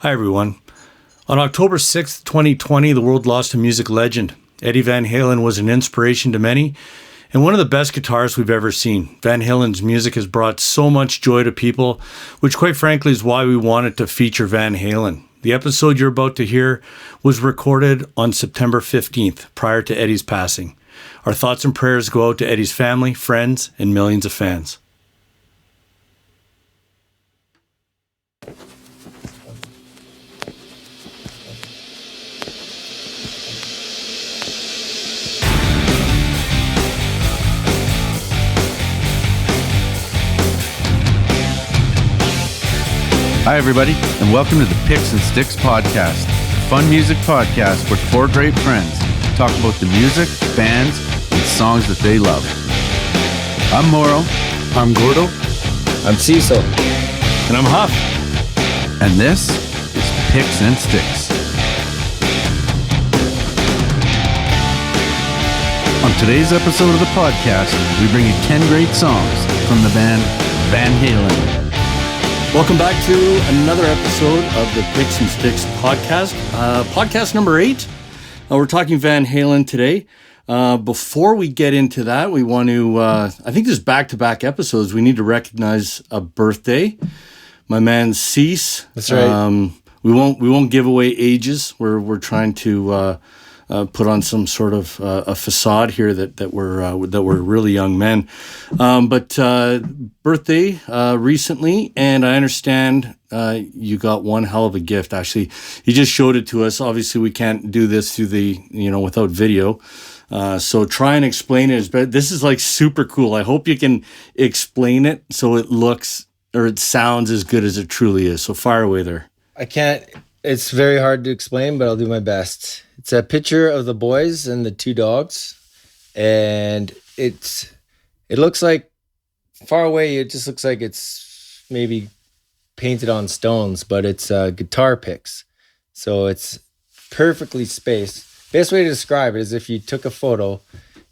Hi, everyone. On October 6th, 2020, the world lost a music legend. Eddie Van Halen was an inspiration to many and one of the best guitarists we've ever seen. Van Halen's music has brought so much joy to people, which quite frankly is why we wanted to feature Van Halen. The episode you're about to hear was recorded on September 15th, prior to Eddie's passing. Our thoughts and prayers go out to Eddie's family, friends, and millions of fans. Hi, everybody, and welcome to the Picks and Sticks podcast, a fun music podcast where four great friends talk about the music, bands, and songs that they love. I'm Mauro. I'm Gordo. I'm Cecil. And I'm Huff. And this is Picks and Sticks. On today's episode of the podcast, we bring you 10 great songs from the band Van Halen. Welcome back to another episode of the Picks and Sticks podcast. Podcast number 8. We're talking Van Halen today. Before we get into that, we want to, I think there's back-to-back episodes. We need to recognize a birthday. My man Cecil. That's right. We won't give away ages. We're trying to put on some sort of a facade here that we're really young men. But birthday recently, and I understand you got one hell of a gift. Actually, he just showed it to us. Obviously, we can't do this through without video. So try and explain it. But this is like super cool. I hope you can explain it so it looks or it sounds as good as it truly is. So fire away there. I can't. It's very hard to explain, but I'll do my best. It's a picture of the boys and the two dogs, and it looks like far away. It just looks like it's maybe painted on stones, but it's guitar picks. So it's perfectly spaced. Best way to describe it is if you took a photo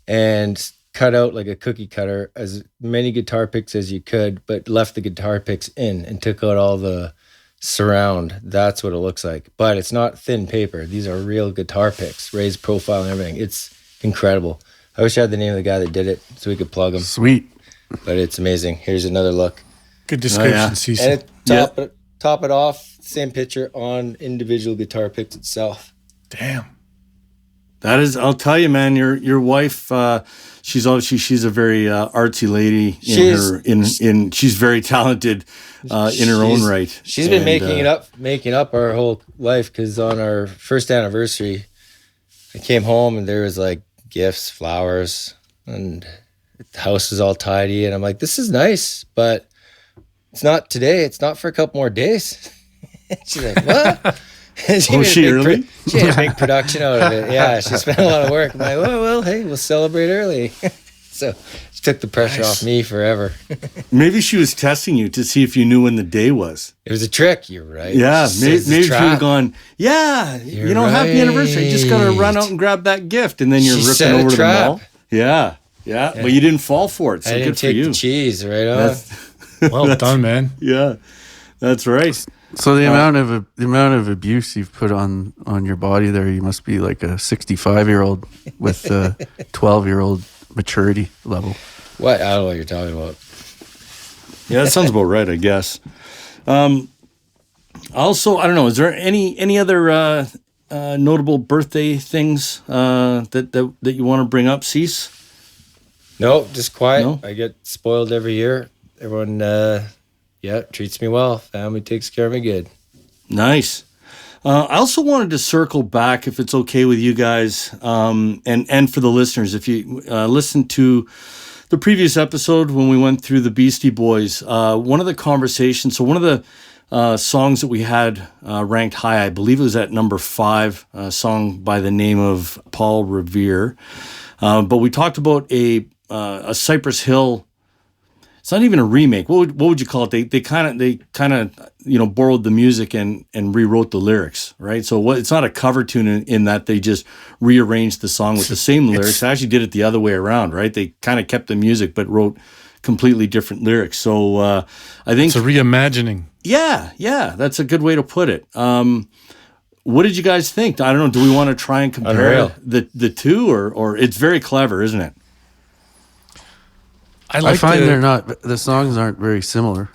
and cut out like a cookie cutter as many guitar picks as you could, but left the guitar picks in and took out all the surround. That's what it looks like, but it's not thin paper. These are real guitar picks, raised profile and everything. It's incredible. I wish I had the name of the guy that did it so we could plug him. Sweet. But it's amazing. Here's another look. Good description, Cecil. And top it off, same picture on individual guitar picks itself. Damn. That is, I'll tell you, man. Your wife, she's a very artsy lady. She's very talented in her own right. She's been making up our whole life. Because on our first anniversary, I came home and there was like gifts, flowers, and the house was all tidy. And I'm like, this is nice, but it's not today. It's not for a couple more days. She's like, what? She early? She had a big production out of it. Yeah, she spent a lot of work. I'm like, well, hey, we'll celebrate early. So she took the pressure off me forever. Maybe she was testing you to see if you knew when the day was. It was a trick. You're right. Yeah, maybe she would have gone, You're right. happy anniversary. You just got to run out and grab that gift. And then you're ripping over to the mall. Yeah. But you didn't fall for it. So I didn't good for you. take the cheese right on. Well done, man. Yeah, that's right. So the amount of abuse you've put on your body there, you must be like a 65-year-old with a 12-year-old maturity level. What? I don't know what you're talking about. Yeah, that sounds about right, I guess. Also, I don't know. Is there any other notable birthday things that you want to bring up, Cease? No, just quiet. No? I get spoiled every year. Everyone, treats me well. Family takes care of me good. Nice. I also wanted to circle back, if it's okay with you guys, and for the listeners, if you listen to the previous episode when we went through the Beastie Boys, one of the conversations, so one of the songs that we had ranked high, I believe it was at number 5, a song by the name of Paul Revere. But we talked about a Cypress Hill. It's not even a remake. What would you call it? They kind of borrowed the music and rewrote the lyrics, right? So it's not a cover tune in that they just rearranged the song with the same lyrics. They actually did it the other way around, right? They kind of kept the music but wrote completely different lyrics. So I think it's a reimagining. Yeah, that's a good way to put it. What did you guys think? I don't know. Do we want to try and compare the two, or it's very clever, isn't it? I find the songs aren't very similar.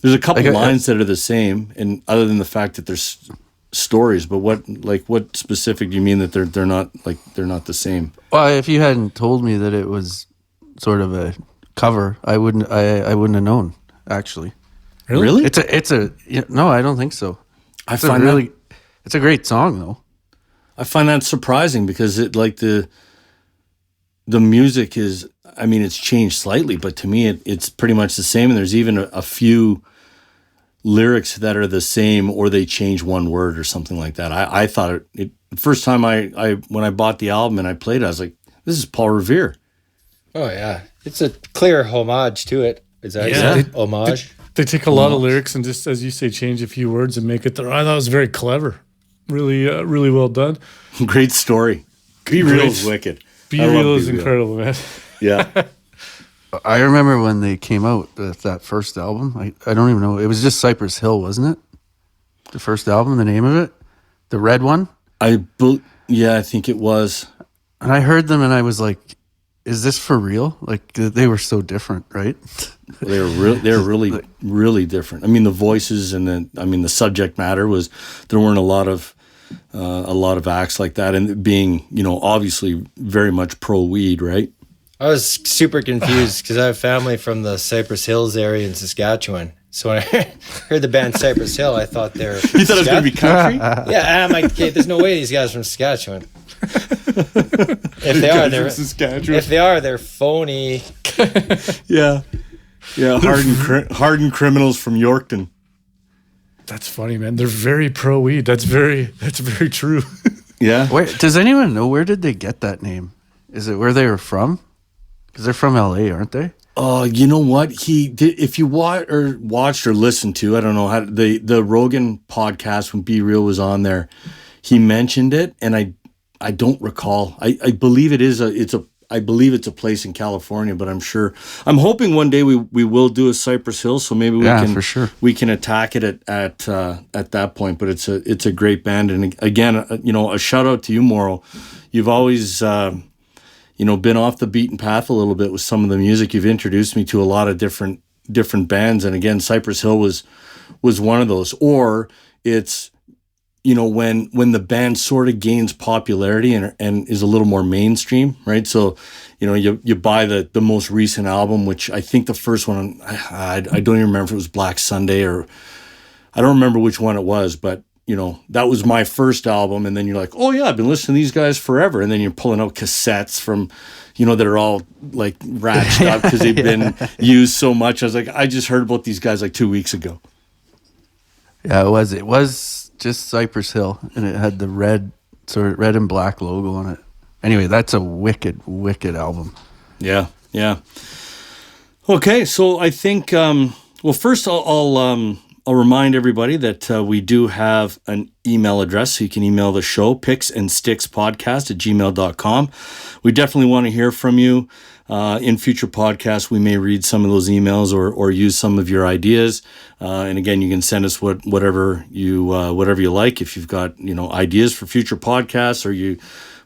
There's a couple lines that are the same, and other than the fact that there's stories, but what specific do you mean that they're not the same? Well, if you hadn't told me that it was sort of a cover, I wouldn't have known, actually. Really? No, I don't think so. It's a great song though. I find that surprising because the music is, I mean, it's changed slightly, but to me it's pretty much the same, and there's even a few lyrics that are the same, or they change one word or something like that. I thought the first time when I bought the album and I played it, I was like, this is Paul Revere. Oh yeah, it's a clear homage to it. Is that homage? They take a lot of lyrics and just, as you say, change a few words and make it their. I thought it was very clever. Really, really well done. Great story. Be Real is wicked. Be Real is incredible, man. Yeah. I remember when they came out with that first album. I don't even know. It was just Cypress Hill, wasn't it? The first album, the name of it? The red one? I think it was. And I heard them and I was like, is this for real? Like, they were so different, right? They were really, really different. I mean, the voices and the subject matter was, there weren't a lot of acts like that, and being, obviously very much pro weed, right? I was super confused because I have family from the Cypress Hills area in Saskatchewan. So when I heard the band Cypress Hill, I thought they're. You thought it was going to be country? Yeah, I'm like, okay, there's no way these guys are from Saskatchewan. If they are, they're phony. Yeah, hardened criminals from Yorkton. That's funny, man. They're very pro weed. That's very true. Yeah. Does anyone know, where did they get that name? Is it where they were from? Because they're from LA, aren't they? You know what? He did. If you watched or listened to, I don't know how the Rogan podcast when Be Real was on there, he mentioned it, and I don't recall. I believe it's a place in California, but I'm hoping one day we will do a Cypress Hill, so maybe for sure. we can attack it at that point. But it's a great band, and again, a shout out to you, Mauro. You've always been off the beaten path a little bit with some of the music. You've introduced me to a lot of different bands, and again, Cypress Hill was one of those. Or it's when the band sort of gains popularity and is a little more mainstream, right? So, you buy the most recent album, which I think the first one, I don't even remember if it was Black Sunday, or I don't remember which one it was, but that was my first album. And then you're like, oh yeah, I've been listening to these guys forever. And then you're pulling out cassettes from, that are all like ratcheted up because they've been used so much. I was like, I just heard about these guys like 2 weeks ago. Yeah, it was just Cypress Hill, and it had the red and black logo on it. Anyway, that's a wicked album. Yeah. Okay, so I think first I'll remind everybody that we do have an email address, so you can email the show, picksandstickspodcast@gmail.com. We definitely want to hear from you. In future podcasts, we may read some of those emails or use some of your ideas. And again, you can send us whatever you like. If you've got ideas for future podcasts, or you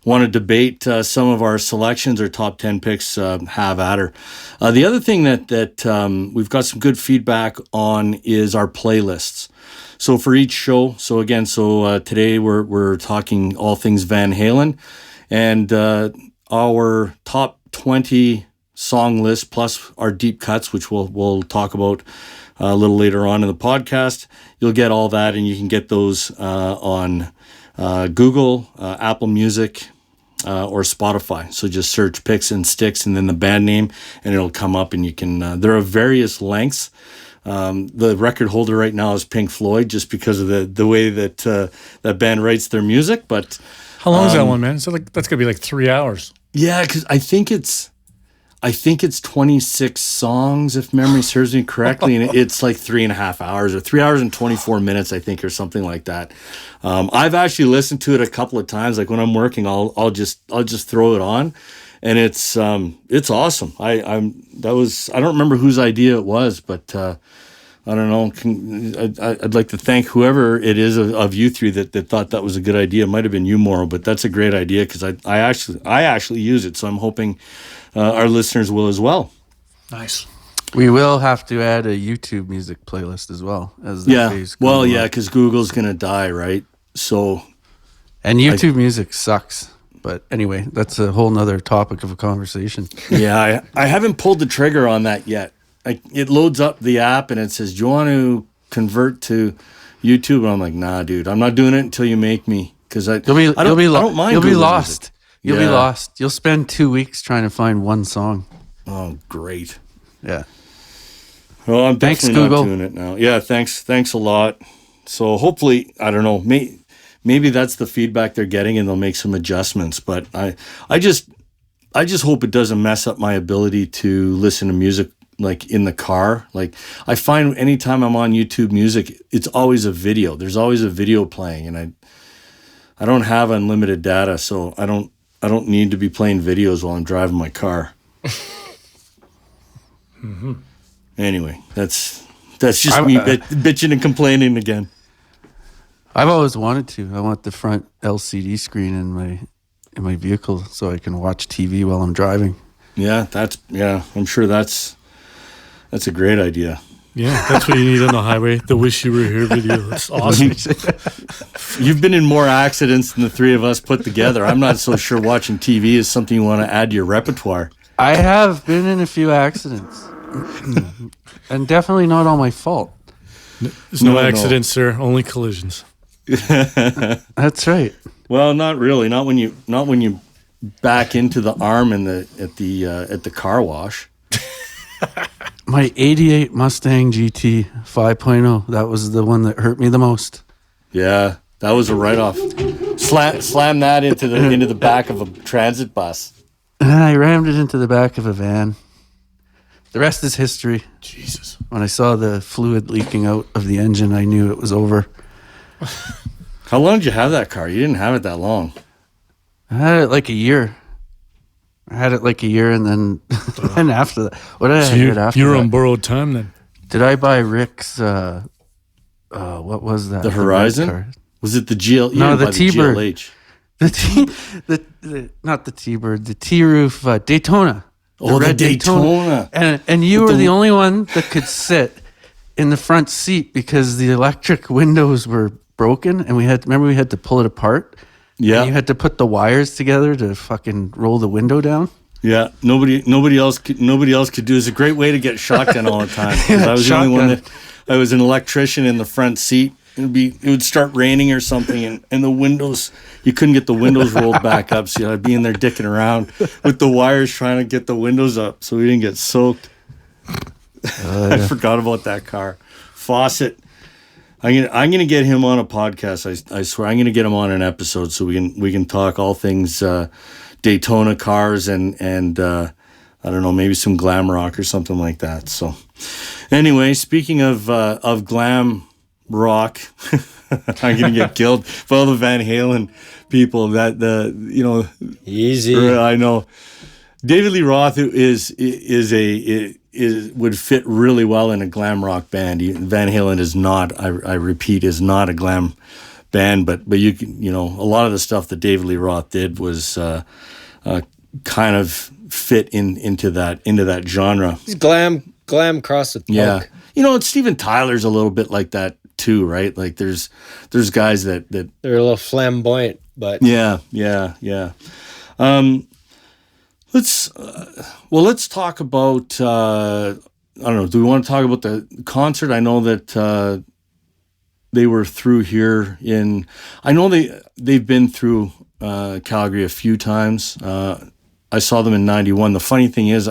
want to debate some of our selections or top 10 picks, have at her. The other thing that we've got some good feedback on is our playlists. So for each show, today we're talking all things Van Halen, and our top 20 song list plus our deep cuts, which we'll talk about a little later on in the podcast. You'll get all that, and you can get those on Google, Apple Music, or Spotify. So just search Picks and Sticks and then the band name, and it'll come up, and you can, there are various lengths. The record holder right now is Pink Floyd, just because of the way that that band writes their music. But how long is that one, man? So that's gonna be like 3 hours. Yeah, because I think it's 26 songs, if memory serves me correctly, and it's like 3.5 hours, or 3 hours and 24 minutes, I think, or something like that. I've actually listened to it a couple of times. Like when I'm working, I'll just throw it on, and it's awesome. I don't remember whose idea it was, but I don't know. I'd like to thank whoever it is of you three that thought that was a good idea. It might have been you, Mauro, but that's a great idea because I actually use it. So I'm hoping our listeners will as well. Nice. We will have to add a YouTube music playlist as well as the phase goes Well, on. yeah, because Google's gonna die, right? So, And YouTube music sucks. But anyway, that's a whole nother topic of a conversation. yeah, I haven't pulled the trigger on that yet. It loads up the app and it says, "Do you want to convert to YouTube?" And I'm like, "Nah, dude, I'm not doing it until you make me." Because I don't mind. You'll be Google lost. music. You'll be lost. You'll spend 2 weeks trying to find one song. Oh, great. Yeah. Well, I'm Thanks, definitely Google. not doing it now. Yeah, thanks a lot. So hopefully, I don't know, maybe that's the feedback they're getting and they'll make some adjustments. But I just hope it doesn't mess up my ability to listen to music like in the car. Like I find anytime I'm on YouTube Music, it's always a video. There's always a video playing, and I don't have unlimited data, so I don't need to be playing videos while I'm driving my car. Mm-hmm. Anyway, that's just me bitching and complaining again. I've always wanted to. I want the front LCD screen in my vehicle so I can watch TV while I'm driving. Yeah, I'm sure that's a great idea. Yeah, that's what you need on the highway. The "Wish You Were Here" video. That's awesome. You've been in more accidents than the three of us put together. I'm not so sure watching TV is something you want to add to your repertoire. I have been in a few accidents. And definitely not all my fault. There's no accidents, sir. Only collisions. That's right. Well, not really. Not when you back into the arm at the car wash. My 88 Mustang GT 5.0, that was the one that hurt me the most. Yeah, that was a write-off. Slam that into the back of a transit bus. And I rammed it into the back of a van. The rest is history. Jesus. When I saw the fluid leaking out of the engine, I knew it was over. How long did you have that car? You didn't have it that long. I had it like a year. And then and after that. What did I get after you were that? on borrowed time then? Did I buy Rick's, what was that? The Horizon? car? Was it the GL? No, the T-Bird. GLH. Not the T-Bird, the T-Roof Daytona. The red Daytona. And you were the only one that could sit in the front seat because the electric windows were broken and we had to pull it apart. Yeah. And you had to put the wires together to fucking roll the window down. Yeah. Nobody else could do it. It's a great way to get shotgun all the time. 'Cause I was the only one I was an electrician in the front seat. It would start raining or something, and the windows, you couldn't get the windows rolled back up, so I'd be in there dicking around with the wires trying to get the windows up so we didn't get soaked. Yeah. I forgot about that car. Fawcett. I'm gonna get him on a podcast. I swear I'm gonna get him on an episode so we can talk all things Daytona cars and I don't know, maybe some glam rock or something like that. So anyway, speaking of glam rock, I'm gonna get killed for all the Van Halen people. Easy. I know. David Lee Roth would fit really well in a glam rock band. Van Halen is not. I repeat, is not a glam band. But a lot of the stuff that David Lee Roth did was kind of fit into that genre. He's glam cross with punk. Yeah, Steven Tyler's a little bit like that too, right? Like there's guys that They're a little flamboyant, but yeah. Let's talk about. I don't know. Do we want to talk about the concert? I know that they were through here in. I know they've been through Calgary a few times. I saw them in '91. The funny thing is,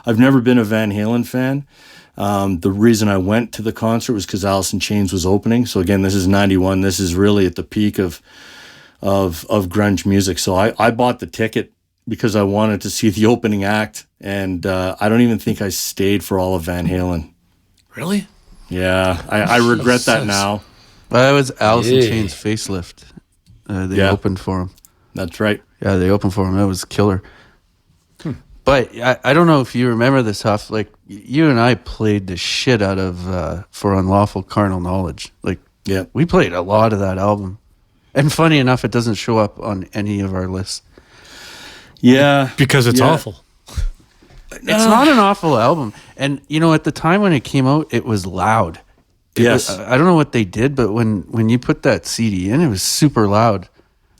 I've never been a Van Halen fan. The reason I went to the concert was because Alice in Chains was opening. So again, this is '91. This is really at the peak of grunge music. So I bought the ticket because I wanted to see the opening act, and I don't even think I stayed for all of Van Halen. Really? Yeah, I regret that now. That was Alice in Chains facelift. They Yeah. opened for him. That's right. Yeah, they opened for him. That was killer. But I don't know if you remember this, Huff. Like, you and I played the shit out of For Unlawful Carnal Knowledge. Like, Yeah. we played a lot of that album. And funny enough, it doesn't show up on any of our lists. Yeah. Because it's Yeah. awful. It's not an awful album. And, you know, at the time when it came out, it was loud. Yes. I don't know what they did, but when you put that CD in, it was super loud.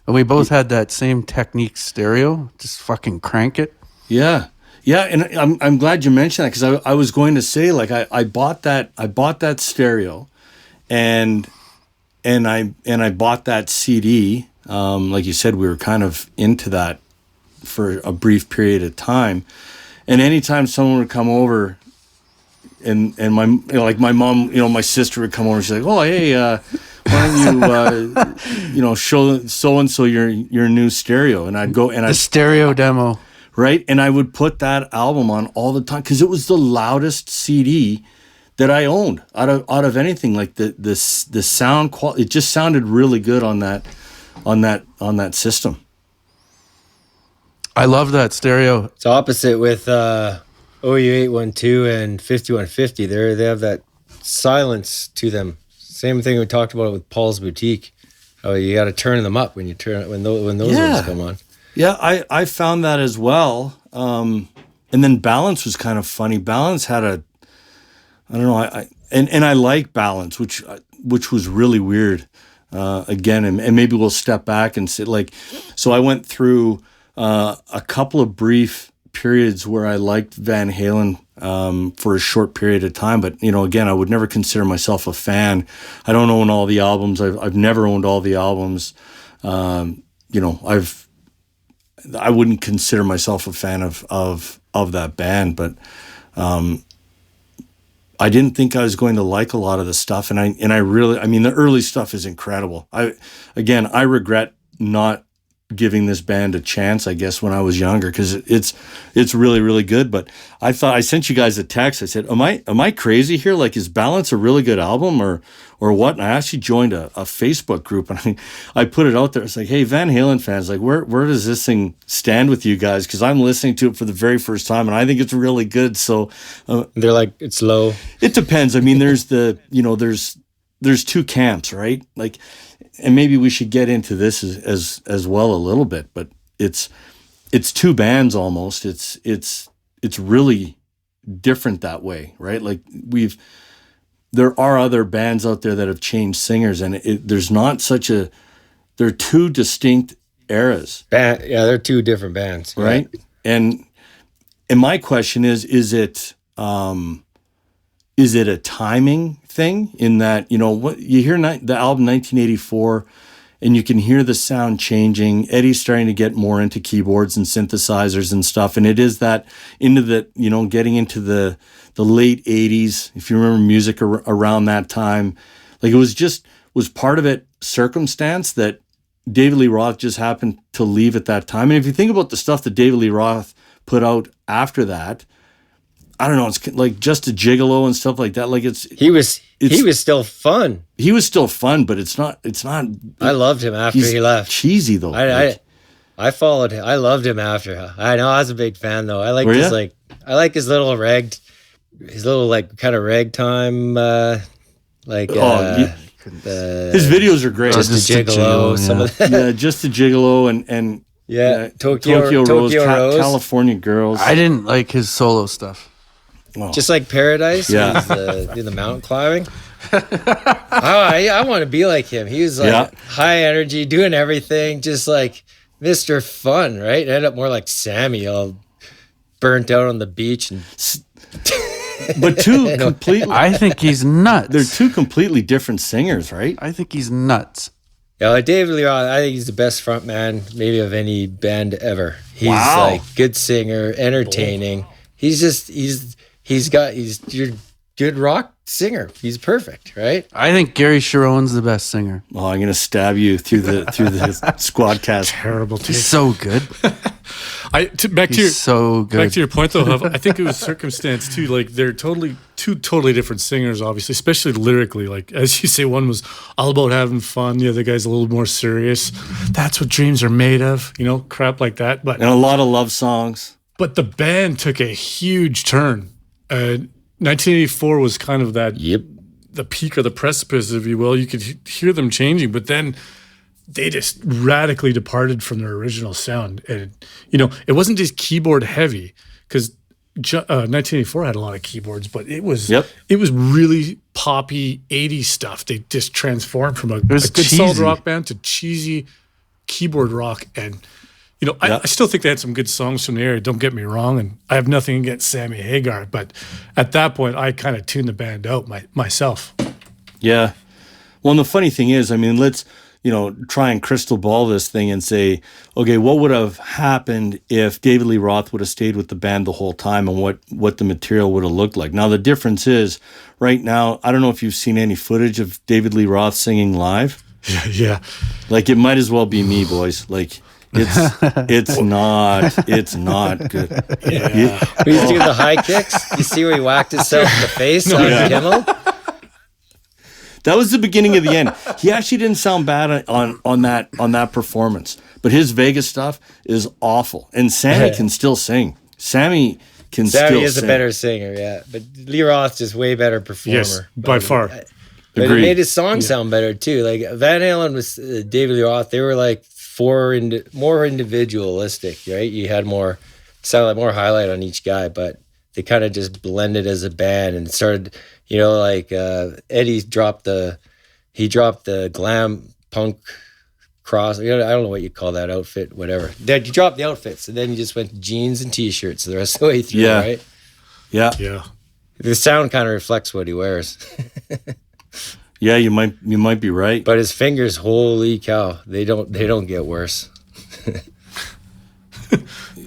And we both had that same Technique stereo. Just fucking crank it. Yeah. Yeah, and I'm glad you mentioned that, because I was going to say, like, I bought that stereo, and I bought that CD. Like you said, we were kind of into that for a brief period of time. And anytime someone would come over, and my, you know, like my mom, you know, my sister would come over, and she's like, "Oh, hey, why don't you, you know, show so and so your new stereo?" And I'd go and The stereo demo. right, and I would put that album on all the time, because it was the loudest CD that I owned out of anything. Like the sound quality, it just sounded really good on that system. I love that stereo. It's opposite with OU812 and 5150. They have that silence to them. Same thing we talked about with Paul's Boutique. Oh, you got to turn them up when those ones come on. Yeah, I found that as well. And then Balance was kind of funny. Balance had I don't know, and I like Balance, which was really weird. Again, and maybe we'll step back and say, like, so I went through a couple of brief periods where I liked Van Halen for a short period of time, but, you know, again, I would never consider myself a fan. I don't own all the albums. I've never owned all the albums. You know, I wouldn't consider myself a fan of that band, but I didn't think I was going to like a lot of the stuff, and I really, I mean, the early stuff is incredible. I regret not giving this band a chance, I guess, when I was younger, because it's really, really good. But I thought, I sent you guys a text. I said, am I crazy here? Like, is Balance a really good album or what? And I actually joined a Facebook group, and I put it out there. It's like, hey, Van Halen fans, like, where does this thing stand with you guys? Because I'm listening to it for the very first time, and I think it's really good. So They're like, it's low. it depends. I mean, there's two camps, right? Like, and maybe we should get into this as well a little bit, but it's two bands almost. It's really different that way, right? Like, there are other bands out there that have changed singers, and there's not such a, they're two distinct eras. Yeah, they're two different bands. Right. And my question is it a timing thing, in that, you know, what you hear the album 1984 and you can hear the sound changing. Eddie's starting to get more into keyboards and synthesizers and stuff. And it is that into the, you know, getting into the late 80s, if you remember music around that time. Like, was part of it circumstance that David Lee Roth just happened to leave at that time. And if you think about the stuff that David Lee Roth put out after that, I don't know, it's like Just a Gigolo and stuff like that. Like, He was still fun. He was still fun, but it's not. I loved him after he left. Cheesy though. I followed him. I loved him after. I know, I was a big fan though. I like Were his ya? I like his little like kind of ragtime his videos are great. Just a Gigolo, some of that. Yeah, Just a Gigolo and Tokyo Rose, Rose. California Girls. I didn't like his solo stuff. Oh. Just like Paradise. Yeah. Do the mountain climbing. I want to be like him. He was like high energy, doing everything, just like Mr. Fun, right? Ended up more like Sammy, all burnt out on the beach. But two completely. I think he's nuts. They're two completely different singers, right? I think he's nuts. Yeah, like David Lee Roth, I think he's the best front man maybe of any band ever. He's like good singer, entertaining. He's your good rock singer. He's perfect, right? I think Gary Sharon's the best singer. Oh, I'm gonna stab you through the Squadcast. Terrible take. He's so good. Back to your point though, Huff, I think it was circumstance too. Like, they're two totally different singers, obviously, especially lyrically. Like, as you say, one was all about having fun, the other guy's a little more serious. That's what dreams are made of, you know, crap like that. But And a lot of love songs. But the band took a huge turn. 1984 was kind of that the peak or the precipice, if you will. You could hear them changing, but then they just radically departed from their original sound. And, it wasn't just keyboard heavy, because 1984 had a lot of keyboards, but it was really poppy 80s stuff. They just transformed from a good solid rock band to cheesy keyboard rock. And, I still think they had some good songs from the area, don't get me wrong, and I have nothing against Sammy Hagar, but at that point, I kind of tuned the band out myself. Yeah. Well, and the funny thing is, I mean, let's, try and crystal ball this thing and say, okay, what would have happened if David Lee Roth would have stayed with the band the whole time, and what the material would have looked like? Now, the difference is, right now, I don't know if you've seen any footage of David Lee Roth singing live. Yeah. Like, it might as well be me, boys. Like, it's not good. Yeah. He was doing the high kicks. You see where he whacked himself in the face on Kimmel? That was the beginning of the end. He actually didn't sound bad on that performance, but his Vegas stuff is awful. And Sammy can still sing. Sammy is a better singer, yeah. But Lee Roth's just way better performer. Yes, by far. But it made his song sound better too. Like Van Halen was David Lee Roth. They were like more individualistic, right? You had more highlight on each guy, but they kind of just blended as a band and started, Eddie dropped the glam punk cross. I don't know what you call that outfit, whatever. You dropped the outfits, and then you just went to jeans and t-shirts the rest of the way through, right? Yeah. The sound kind of reflects what he wears. Yeah, you might be right. But his fingers, holy cow, they don't get worse.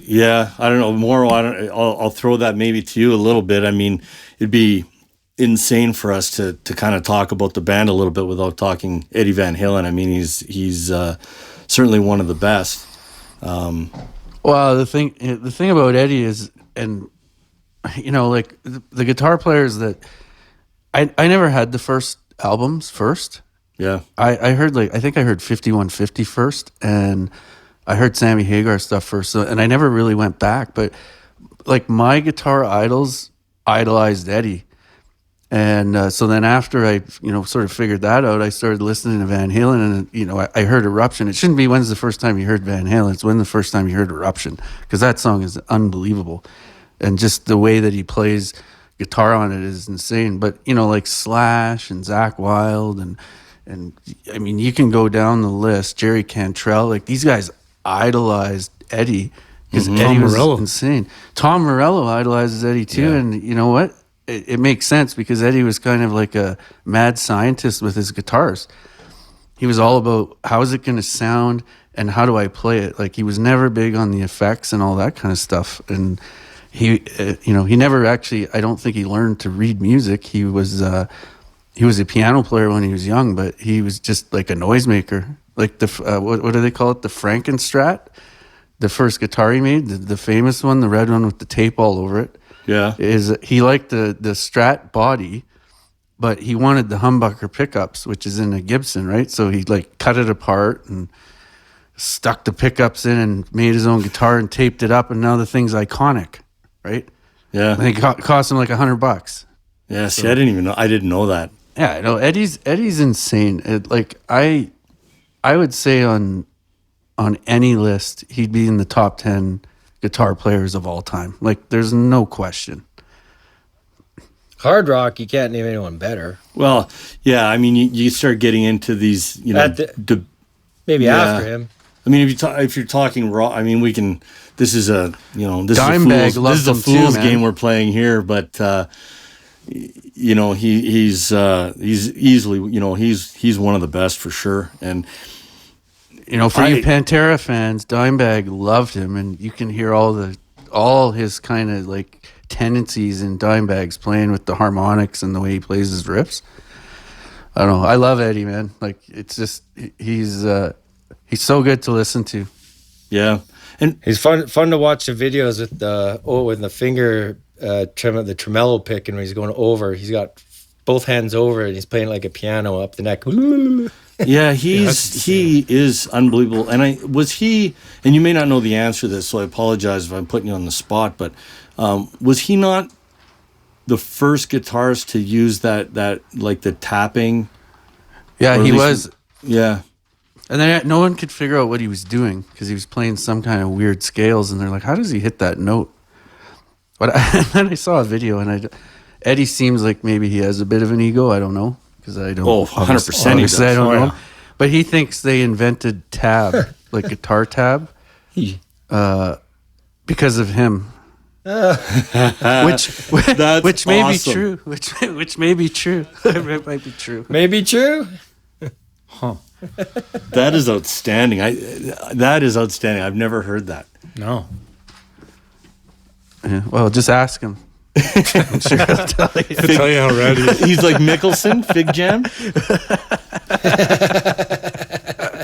Yeah, I don't know. Mauro, I'll throw that maybe to you a little bit. I mean, it'd be insane for us to kind of talk about the band a little bit without talking Eddie Van Halen. I mean, he's certainly one of the best. Well, the thing about Eddie is, and like the guitar players that I never had the first albums first. Yeah. I heard I think I heard 5150 first, and I heard Sammy Hagar stuff first. So, and I never really went back, but like my guitar idols idolized Eddie. And so then after I, sort of figured that out, I started listening to Van Halen, and, I heard Eruption. It shouldn't be when's the first time you heard Van Halen. It's when the first time you heard Eruption, because that song is unbelievable. And just the way that he plays guitar on it is insane. But, like Slash and Zakk Wylde and I mean, you can go down the list, Jerry Cantrell, like these guys idolized Eddie because Eddie was insane. Tom Morello idolizes Eddie too. Yeah. And you know what? It makes sense because Eddie was kind of like a mad scientist with his guitars. He was all about how is it going to sound and how do I play it? Like he was never big on the effects and all that kind of stuff. And he, he never actually, I don't think he learned to read music. He was a piano player when he was young, but he was just like a noisemaker. Like the, what do they call it? The Frankenstrat, the first guitar he made, the famous one, the red one with the tape all over it. Yeah. He liked the Strat body, but he wanted the humbucker pickups, which is in a Gibson, right? So he cut it apart and stuck the pickups in and made his own guitar and taped it up, and now the thing's iconic, right? Yeah. And it cost him like $100. Yeah, see, I didn't know that. Yeah, I know. Eddie's insane. I would say on any list, he'd be in the top 10 guitar players of all time. Like, there's no question. Hard rock, you can't name anyone better. Well, yeah, I mean, you start getting into these, maybe after him. I mean, if you're talking raw, I mean, we can. This is a Dimebag this is a fool's game we're playing here, but he's easily, he's one of the best for sure. And for you Pantera fans, Dimebag loved him, and you can hear all his kind of like tendencies in Dimebag's playing with the harmonics and the way he plays his riffs. I don't know. I love Eddie, man. Like, it's just he's so good to listen to. Yeah, and he's fun to watch the videos with the finger the tremolo pick, and when he's going over, he's got both hands over and he's playing like a piano up the neck. Yeah, he is unbelievable. And and you may not know the answer to this, so I apologize if I'm putting you on the spot, but was he not the first guitarist to use that like the tapping? Yeah, he was. Yeah. And then no one could figure out what he was doing because he was playing some kind of weird scales, and they're like, how does he hit that note? But then I saw a video, and Eddie seems like maybe he has a bit of an ego. I don't know. Because I don't. Oh, 100% he does. I don't know. But he thinks they invented tab, like guitar tab, because of him. Which may be true. Which may be true. It might be true. Maybe true. Huh. That is outstanding. That is outstanding. I've never heard that. No. Yeah, well, just ask him. I'm sure he'll tell you. He'll tell you how rad he is. He's like Mickelson, Fig Jam.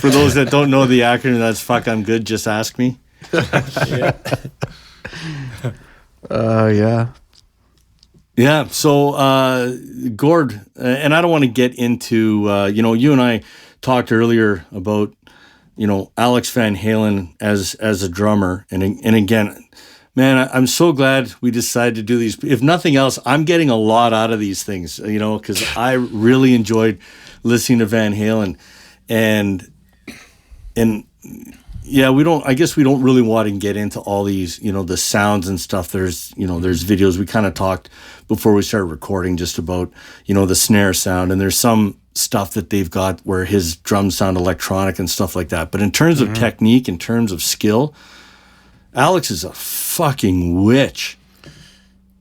For those that don't know the acronym, that's fuck, I'm good, just ask me. Yeah. Yeah. Yeah, so Gord, and I don't want to get into, you and I talked earlier about, Alex Van Halen as a drummer. And again, man, I'm so glad we decided to do these. If nothing else, I'm getting a lot out of these things, because I really enjoyed listening to Van Halen. And yeah, I guess we don't really want to get into all these, the sounds and stuff. There's videos. We kind of talked before we started recording just about, the snare sound. And there's some stuff that they've got where his drums sound electronic and stuff like that. But in terms of technique, in terms of skill, Alex is a fucking witch.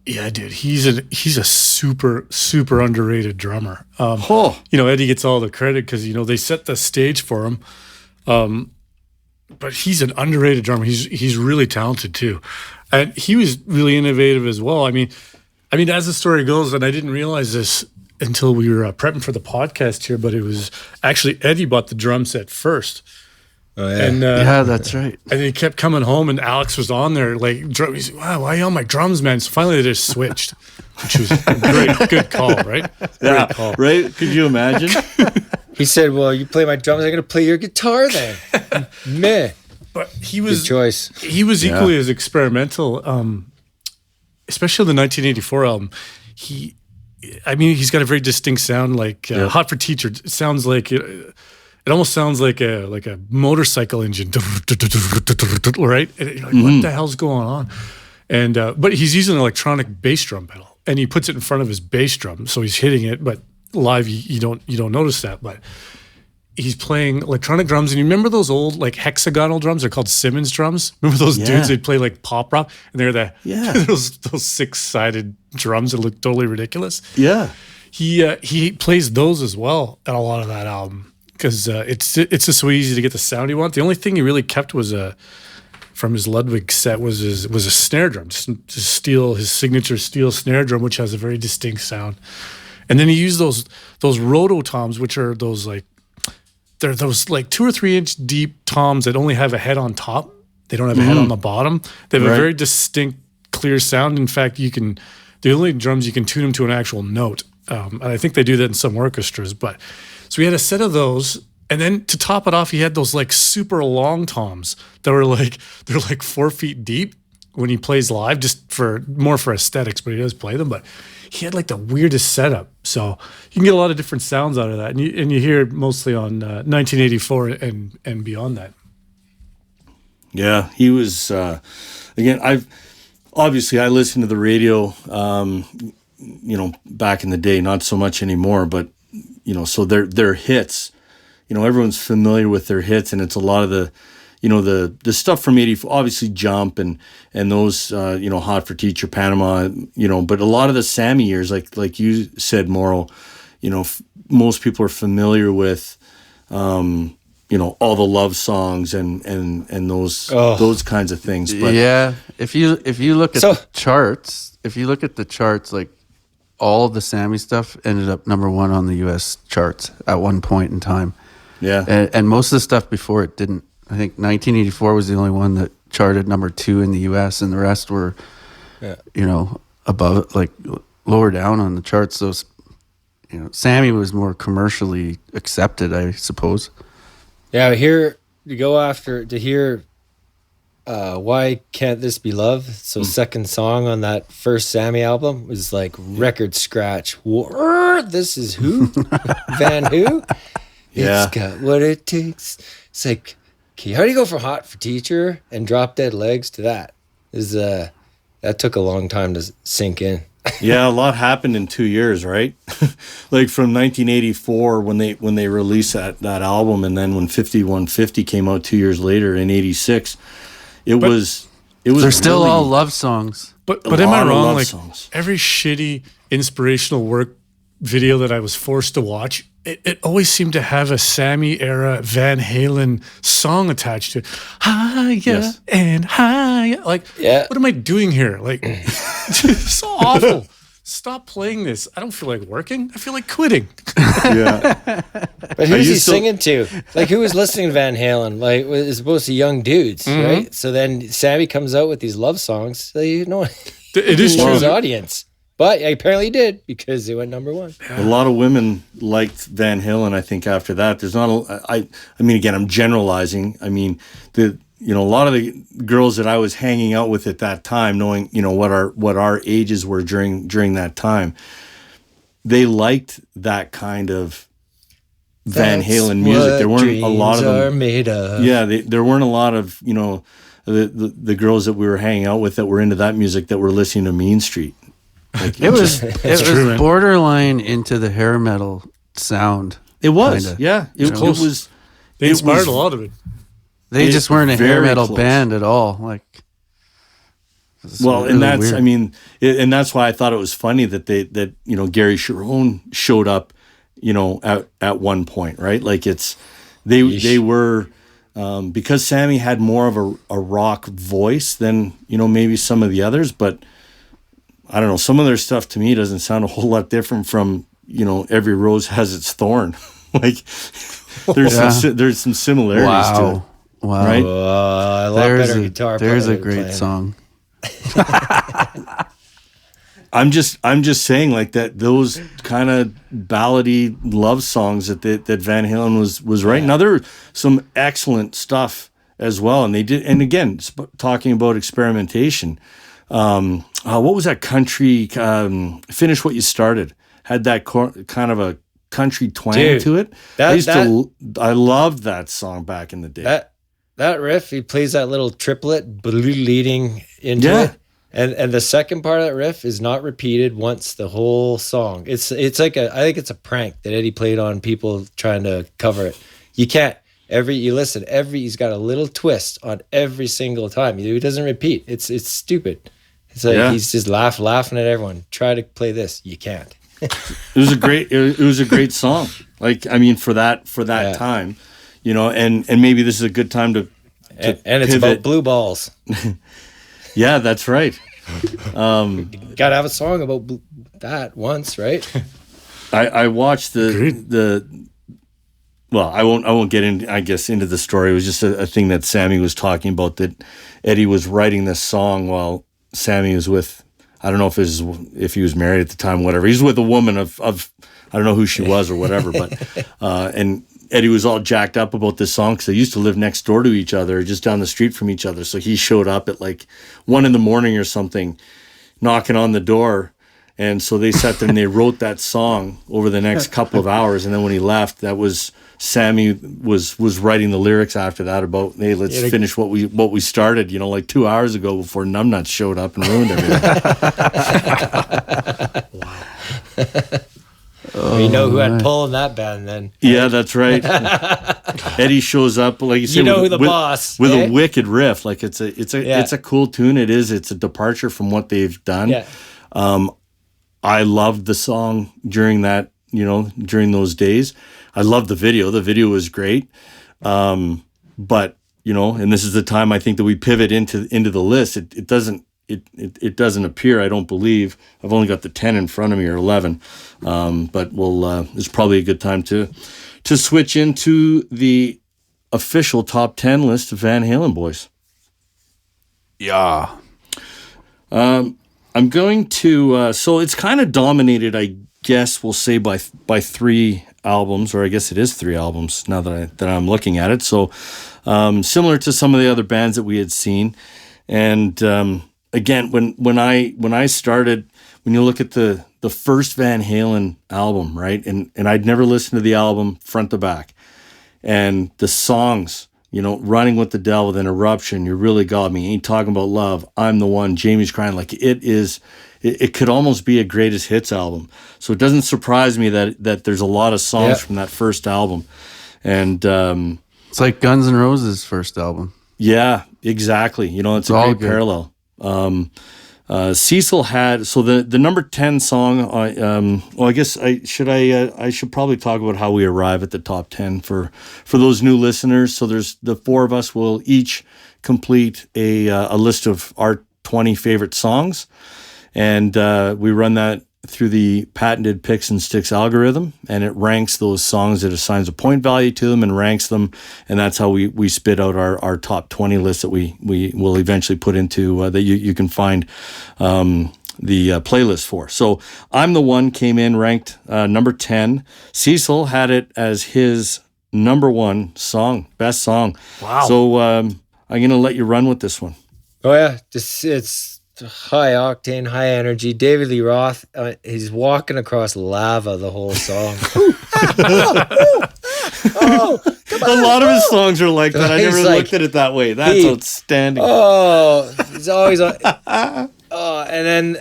Yeah, dude, he's a super, super underrated drummer. Eddie gets all the credit because they set the stage for him. But he's an underrated drummer. He's really talented too, and he was really innovative as well. I mean, as the story goes, and I didn't realize this until we were prepping for the podcast here, but it was actually Eddie bought the drum set first. Oh, yeah. And, yeah, that's right. And he kept coming home, and Alex was on there like, he's, wow, why are you on my drums, man? So finally they just switched, which was a good call, right? Yeah, great call. Right? Could you imagine? He said, well, you play my drums, I'm going to play your guitar then. Meh. But he was... Good choice. He was equally as experimental, especially the 1984 album. He's got a very distinct sound, like Hot for Teacher. It sounds like... It almost sounds like a motorcycle engine, right? And you're like, what the hell's going on? And but he's using an electronic bass drum pedal, and he puts it in front of his bass drum, so he's hitting it. But live, you don't notice that. But he's playing electronic drums, and you remember those old like hexagonal drums? They're called Simmons drums. Remember those dudes? They'd play like pop rock, and they're those 6-sided drums that look totally ridiculous. Yeah, he plays those as well at a lot of that album. Because it's just so easy to get the sound you want. The only thing he really kept was from his Ludwig set was a snare drum, just his signature steel snare drum, which has a very distinct sound. And then he used those roto toms, which are those 2 or 3 inch deep toms that only have a head on top. They don't have a head on the bottom. They have a very distinct, clear sound. In fact, the only drums you can tune them to an actual note. And I think they do that in some orchestras, but. So we had a set of those, and then to top it off, he had those like super long toms that were they're 4 feet deep when he plays live, just more for aesthetics, but he does play them. But he had like the weirdest setup, so you can get a lot of different sounds out of that, and you hear it mostly on 1984 and beyond that. Yeah, he was. Again, I listened to the radio, back in the day, not so much anymore, but. So their hits, everyone's familiar with their hits, and it's a lot of the stuff from 84, obviously Jump and those, Hot for Teacher, Panama, but a lot of the Sammy years, like you said, Mauro, most people are familiar with, all the love songs and those kinds of things. But yeah, if you look at the charts, like, all the Sammy stuff ended up number 1 on the U.S. charts at one point in time. Yeah. And most of the stuff before it didn't. I think 1984 was the only one that charted number 2 in the U.S. and the rest were, above, like lower down on the charts. Those Sammy was more commercially accepted, I suppose. Yeah, here to go after to hear Why Can't This Be Love? So second song on that first Sammy album was like record scratch. This is who? Van who? Yeah. It's got what it takes. It's like, okay, how do you go from Hot for Teacher and Drop Dead Legs to that? That took a long time to sink in. Yeah, a lot happened in 2 years, right? Like from 1984 when they released that album, and then when 5150 came out 2 years later in '86, it was. They're still all love songs. But am I wrong? Like songs. Every shitty inspirational work video that I was forced to watch, it always seemed to have a Sammy era Van Halen song attached to it. Higher and higher. Like, what am I doing here? Like, it's so awful. Stop playing this. I don't feel like working. I feel like quitting. Yeah. But who's he singing to? Like, who was listening to Van Halen? Like, it's supposed to be young dudes, right? So then Sammy comes out with these love songs. So it is true. His audience. But apparently he did, because they went number one. A lot of women liked Van Halen, I think, after that. There's not I mean, again, I'm generalizing. I mean, a lot of the girls that I was hanging out with at that time, knowing, what our ages were during that time, they liked that kind of Van Halen music. There weren't a lot of them. Are made of. Yeah, there weren't a lot of, the girls that we were hanging out with that were into that music that were listening to Mean Street. Like, it was borderline into the hair metal sound. It was, kinda. Yeah. It was. They inspired a lot of it. They just weren't a hair metal close. band at all. Like, well, really and that's weird. I mean, and that's why I thought it was funny that Gary Sharon showed up, at one point, right? Like they were. Because Sammy had more of a rock voice than maybe some of the others, but I don't know. Some of their stuff to me doesn't sound a whole lot different from Every Rose Has Its Thorn. Like there's some similarities to it. Wow, right? A lot better guitar. There's a great song. I'm just saying, like, that those kind of ballady love songs that Van Halen was writing. Now there were some excellent stuff as well, and they did. And again, talking about experimentation. What was that country? Finish What You Started had that kind of a country twang to it. I loved that song back in the day. That riff, he plays that little triplet leading into it, and the second part of that riff is not repeated once the whole song. It's like I think it's a prank that Eddie played on people trying to cover it. You can't. He's got a little twist on every single time. He doesn't repeat. It's stupid. It's like he's just laughing at everyone. Try to play this. You can't. It was a great song. Like, I mean, for that time, and maybe this is a good time to and it's pivot. about blue balls. Yeah, that's right. Gotta have a song about that once, right? I watched well, I won't get into, I guess, into the story. It was just a thing that Sammy was talking about, that Eddie was writing this song while Sammy was with, I don't know if he was married at the time, whatever. He's with a woman of I don't know who she was or whatever, but and Eddie was all jacked up about this song because they used to live next door to each other, just down the street from each other. So he showed up at like 1 a.m. or something, knocking on the door. And so they sat there and they wrote that song over the next couple of hours. And then when he left, that was Sammy was writing the lyrics after that about, hey, let's finish what we started, like 2 hours ago before Numbnuts showed up and ruined everything. Wow. You know who had pull in that band then? Yeah, that's right. Eddie shows up, like you said, who the boss with a wicked riff. Like it's a cool tune. It's a departure from what they've done. Yeah. I loved the song during during those days. I loved the video. The video was great. But, and this is the time I think that we pivot into the list. It doesn't appear, I don't believe. I've only got the 10 in front of me, or 11. But it's probably a good time to switch into the official top 10 list of Van Halen boys. Yeah. I'm going to, so it's kind of dominated, I guess we'll say by 3 albums, or I guess it is 3 albums now that I'm looking at it. So similar to some of the other bands that we had seen. And again, when I started, when you look at the first Van Halen album, right? And I'd never listened to the album front to back. And the songs, Running with the Devil, then Eruption, You Really Got Me, Ain't Talking About Love, I'm the One, Jamie's Crying, like it could almost be a greatest hits album. So it doesn't surprise me that there's a lot of songs from that first album. And it's like Guns N' Roses' first album. Yeah, exactly. It's a great parallel. Cecil had, so the number 10 song, I guess I should probably talk about how we arrive at the top 10 for those new listeners. So there's the 4 of us will each complete a list of our 20 favorite songs. And we run that through the patented Picks and Sticks algorithm, and it ranks those songs. It assigns a point value to them and ranks them, and that's how we spit out our top 20 list that we will eventually put into that you can find the playlist for. So I'm the One came in ranked number 10. Cecil had it as his number 1 song, best song. Wow. So I'm going to let you run with this one. Oh yeah, it's high octane, high energy. David Lee Roth, he's walking across lava the whole song. A lot of his songs are like that. I never looked at it that way. That's outstanding. Oh, he's always on. And then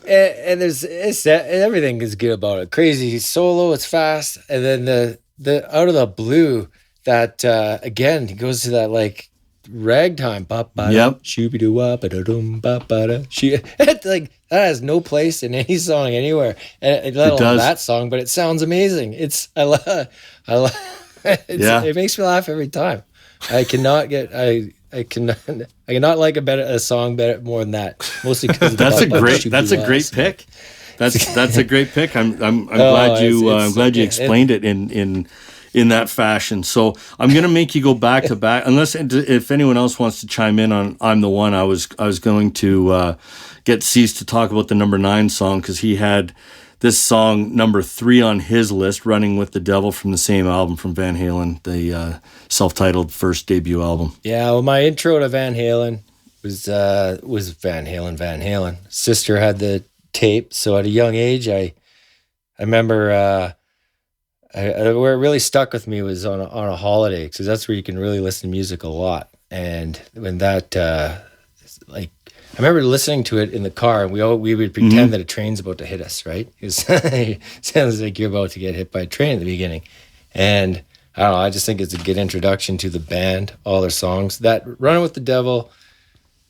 and there's everything is good about it. Crazy solo, it's fast, and then the out of the blue that again he goes to that like ragtime, yep. Like that has no place in any song anywhere, and let alone that song. But it sounds amazing. It makes me laugh every time. I cannot like a song better more than that. Mostly because that's a great pick. That's a great pick. I'm glad you explained it in that fashion. So I'm going to make you go back to back, unless if anyone else wants to chime in on I'm the One. I was going to get Cease to talk about the number 9 song, because he had this song number 3 on his list, Running with the Devil, from the same album from Van Halen, the self-titled first debut album. Yeah, well, my intro to Van Halen was Van Halen. Sister had the tape, so at a young age, I remember where it really stuck with me was on a holiday, because that's where you can really listen to music a lot. And when that, I remember listening to it in the car, and we would pretend that a train's about to hit us, right? Because it sounds like you're about to get hit by a train at the beginning. And I don't know, I just think it's a good introduction to the band, all their songs. That Running with the Devil,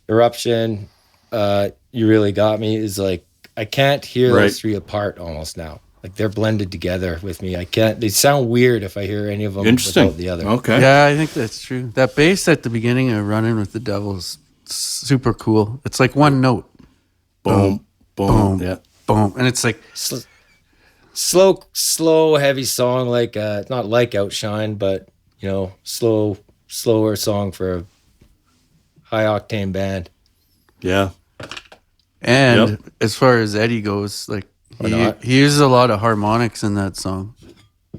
Eruption, You Really Got Me is like, I can't hear those 3 apart almost now. Like they're blended together with me. They sound weird if I hear any of them without the other. Okay. Yeah, I think that's true. That bass at the beginning of Running with the Devil is super cool. It's like one note. Boom, boom, yeah, boom. And it's like slow, heavy song, like not like Outshine, but slower song for a high octane band. Yeah. And as far as Eddie goes, like he uses a lot of harmonics in that song.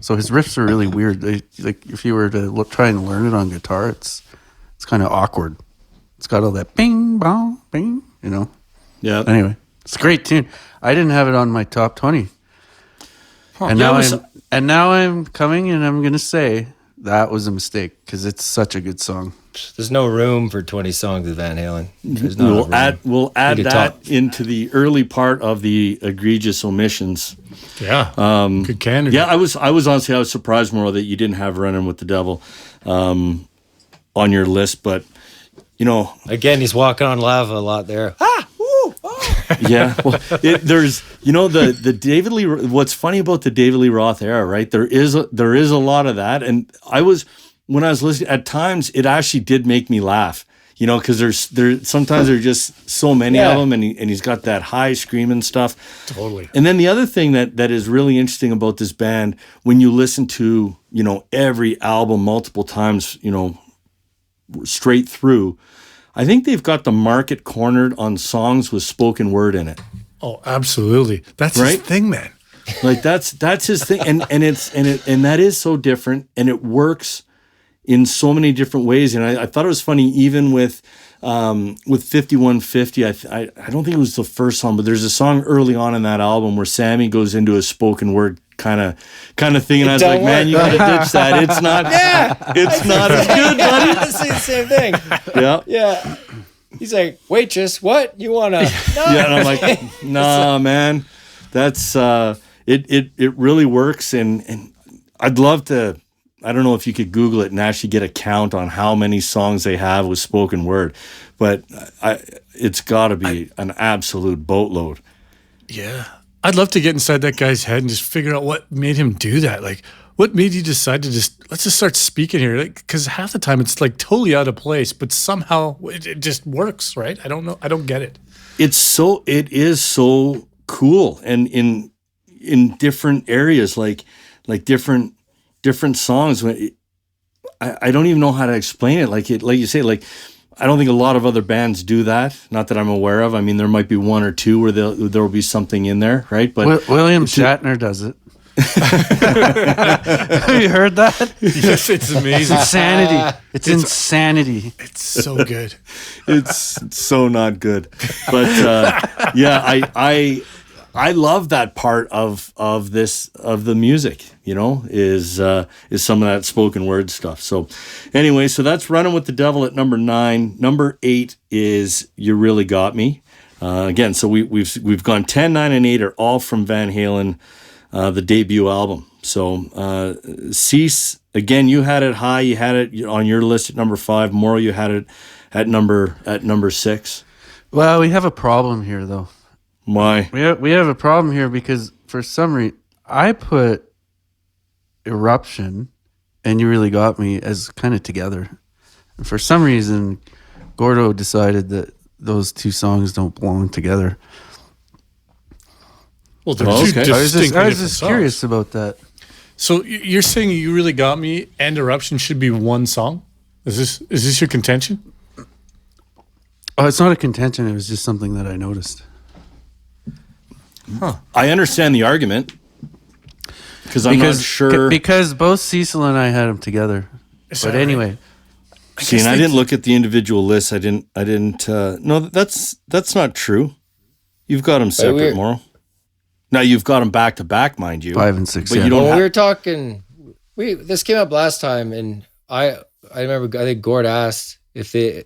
So his riffs are really weird. Like if you were to try and learn it on guitar, it's kind of awkward. It's got all that bing, bong, bing, Yeah. Anyway, it's a great tune. I didn't have it on my top 20. Huh. And now I'm coming and I'm going to say that was a mistake, because it's such a good song. There's no room for 20 songs of Van Halen. We'll add that into the early part of the egregious omissions. Yeah. Good candidate. Yeah, I was honestly, I was surprised, Mauro, that you didn't have Running with the Devil on your list, but again, he's walking on lava a lot there. Yeah, well, there's the David Lee. What's funny about the David Lee Roth era, right? There is a lot of that, and when I was listening, at times it actually did make me laugh, because sometimes there's just so many of them, and he's got that high screaming stuff. Totally. And then the other thing that is really interesting about this band, when you listen to every album multiple times, straight through, I think they've got the market cornered on songs with spoken word in it. Oh, absolutely. That's his thing, man. Like that's his thing, and that is so different, and it works in so many different ways. And I thought it was funny, even with 5150. I don't think it was the first song, but there's a song early on in that album where Sammy goes into a spoken word kind of thing, and I was like, man, you gotta ditch that. It's not. It's not as good, buddy. I say the same thing. Yeah. He's like, waitress, what you wanna? No. Yeah, and I'm like, nah, man. That's it really works, and I'd love to. I don't know if you could Google it and actually get a count on how many songs they have with spoken word, but it's got to be an absolute boatload. Yeah. I'd love to get inside that guy's head and just figure out what made him do that. Like, what made you decide to let's just start speaking here? Because half the time it's like totally out of place, but somehow it just works, right? I don't know. I don't get it. It is so cool, and in different areas, like different songs. I don't even know how to explain it. Like you say, like I don't think a lot of other bands do that. Not that I'm aware of. I mean, there might be one or two where there will be something in there, right? But William Shatner does it. Have you heard that? Yes, it's amazing. Insanity. It's insanity. It's so good. It's so not good. But I love that part of the music, is some of that spoken word stuff. So anyway, so that's Running with the Devil at number 9. Number 8 is You Really Got Me. Again, so we've gone 10, 9, and 8 are all from Van Halen, the debut album. So Cease, again, you had it high. You had it on your list at number 5. Mauro, you had it at number 6. Well, we have a problem here, though. Why? We have a problem here because for some reason I put Eruption and You Really Got Me as kind of together. And for some reason, Gordo decided that those two songs don't belong together. Well, they're two distinct I was just curious about that. So you're saying You Really Got Me and Eruption should be one song? Is this your contention? Oh, it's not a contention. It was just something that I noticed. Huh. I understand the argument because I'm not sure. Because both Cecil and I had them together. But anyway. See, and I didn't look at the individual lists. I didn't. No, that's not true. You've got them separate, Mauro. Now you've got them back to back, mind you. 5 and 6. But you don't. We were talking. This came up last time, and I remember. I think Gord asked if they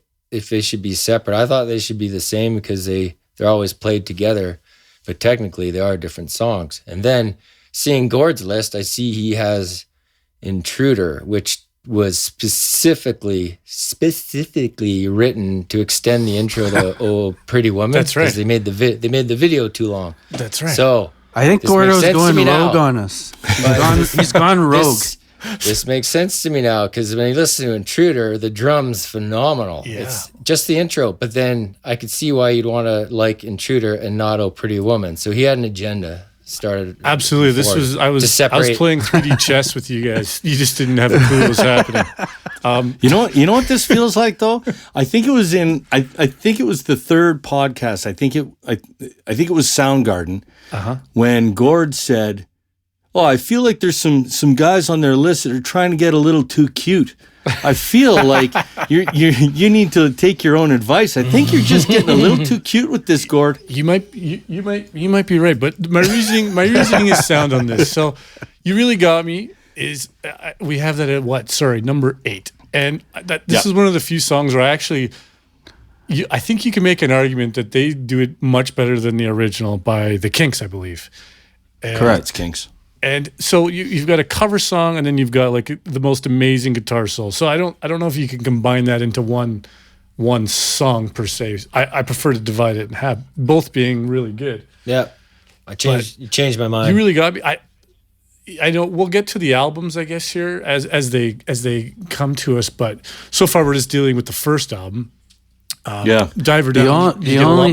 should be separate. I thought they should be the same because they're always played together. But technically, they are different songs. And then seeing Gord's list, I see he has Intruder, which was specifically written to extend the intro to "Oh Pretty Woman." That's right. Because they made the video too long. That's right. So I think Gordo's going rogue on us. He's gone rogue. This makes sense to me now because when you listen to Intruder, the drum's phenomenal. Yeah. It's just the intro, but then I could see why you'd want to like Intruder and not "Oh Pretty Woman." So he had an agenda started. Absolutely. I was playing 3D chess with you guys. You just didn't have a clue what was happening. You know what this feels like though? I think it was I think it was the third podcast. I think it was Soundgarden when Gord said, "Oh, I feel like there's some guys on their list that are trying to get a little too cute. I feel like you need to take your own advice. I think you're just getting a little too cute with this, Gord." You might be right, but my reasoning is sound on this. So, You Really Got Me is we have that at what? Sorry, number 8, and this is one of the few songs where I think you can make an argument that they do it much better than the original by the Kinks, I believe. Correct, it's Kinks. And so you've got a cover song, and then you've got like the most amazing guitar solo. So I don't know if you can combine that into one song per se. I prefer to divide it and have both being really good. Yeah, you changed my mind. You Really Got Me. I know we'll get to the albums, I guess, here as they come to us. But so far we're just dealing with the first album. Diver Down. The only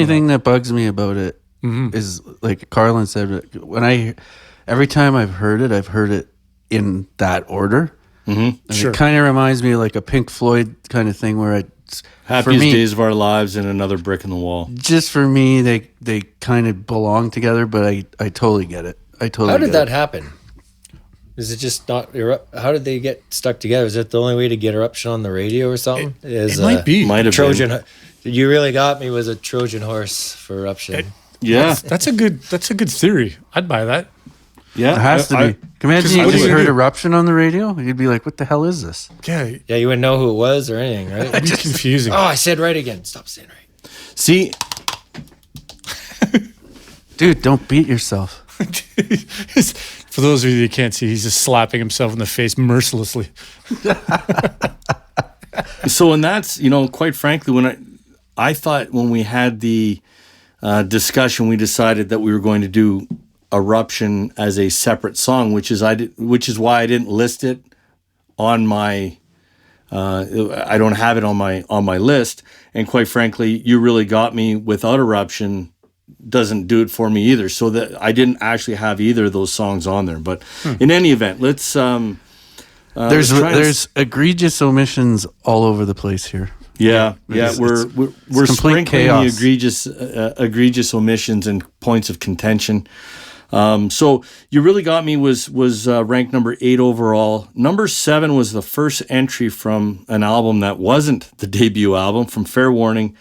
thing that bugs me about it. Mm-hmm. Is like Carlin said, every time I've heard it in that order. Mm-hmm. And it kind of reminds me of like a Pink Floyd kind of thing where I Happiest Days of Our Lives and Another Brick in the Wall. Just for me, they kind of belong together, but I totally get it. How did that happen? Is it just not? How did they get stuck together? Is that the only way to get Eruption on the radio or something? It might be. Might have Trojan. been. You really got me. Was a Trojan horse for Eruption? Yeah, that's a good theory. I'd buy that. Yeah, it has to be. Can you imagine you just heard Eruption on the radio? You'd be like, "What the hell is this?" Yeah, you wouldn't know who it was or anything, right? It'd be confusing. Oh, I said right again. Stop saying right. See, dude, don't beat yourself. For those of you that can't see, he's just slapping himself in the face mercilessly. So, and that's, quite frankly, when I thought when we had the discussion, we decided that we were going to do Eruption as a separate song, which is why I didn't list it on my. I don't have it on my list, and quite frankly, you really got me. Without Eruption, doesn't do it for me either. So that I didn't actually have either of those songs on there. But in any event, let's. There's egregious omissions all over the place here. Yeah. We're sprinkling chaos. the egregious omissions and points of contention. So You Really Got Me was ranked number 8 overall. Number 7 was the first entry from an album that wasn't the debut album, from Fair Warning,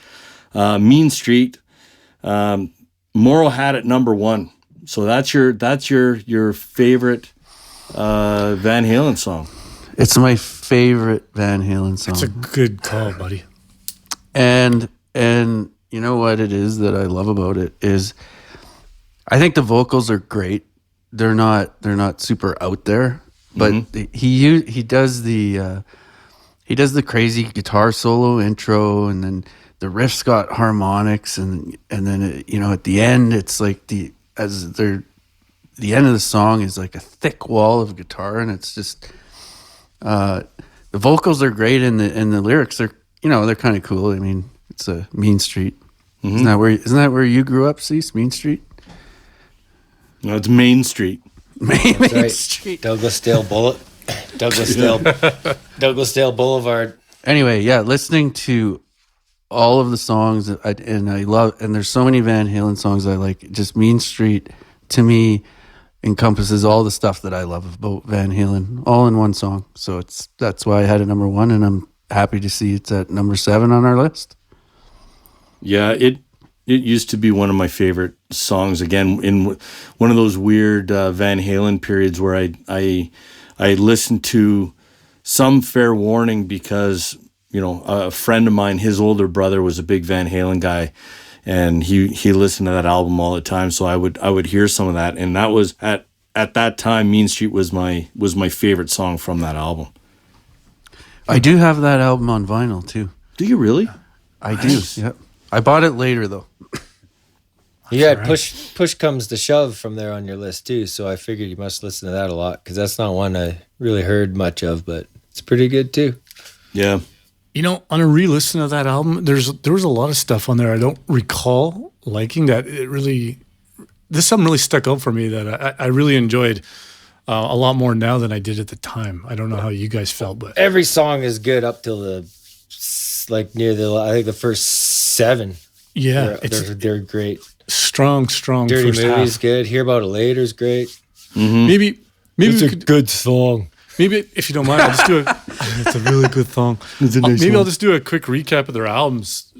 Mean Street. Mauro had it number 1. So that's your favorite Van Halen song. It's my favorite Van Halen song. It's a good call, buddy. And you know what it is that I love about it is I think the vocals are great. They're not super out there, but he does the crazy guitar solo intro, and then the riff's got harmonics, and then at the end it's like the end of the song is like a thick wall of guitar, and it's just the vocals are great, and the lyrics are they're kind of cool. I mean, it's a Mean Street. Isn't that where you grew up, Cecil? Mean Street? No, it's Main Street. Main Street. Douglasdale Boulevard. Anyway, yeah, listening to all of the songs, and I love, and there's so many Van Halen songs I like. Just Mean Street, to me, encompasses all the stuff that I love about Van Halen, all in one song. So that's why I had it number 1, and I'm happy to see it's at number 7 on our list. Yeah, it used to be one of my favorite songs. Again, in one of those weird Van Halen periods where I listened to some Fair Warning because a friend of mine, his older brother, was a big Van Halen guy, and he listened to that album all the time. So I would hear some of that, and that was at that time, Mean Street was my favorite song from that album. I do have that album on vinyl too. Do you really? I do. Yep. I bought it later though. You had Push Comes to Shove from there on your list too, so I figured you must listen to that a lot, because that's not one I really heard much of, but it's pretty good too. Yeah. On a re-listen of that album, there was a lot of stuff on there I don't recall liking that. This something really stuck out for me that I really enjoyed a lot more now than I did at the time. I don't know how you guys felt, but every song is good up till I think the first 7. Yeah, they're great. Strong. Dirty Movie's good. Hear About It Later's great. Mm-hmm. Maybe it's a good song. Maybe if you don't mind, I'll just do it. It's a really good song. Maybe I'll just do a quick recap of their albums,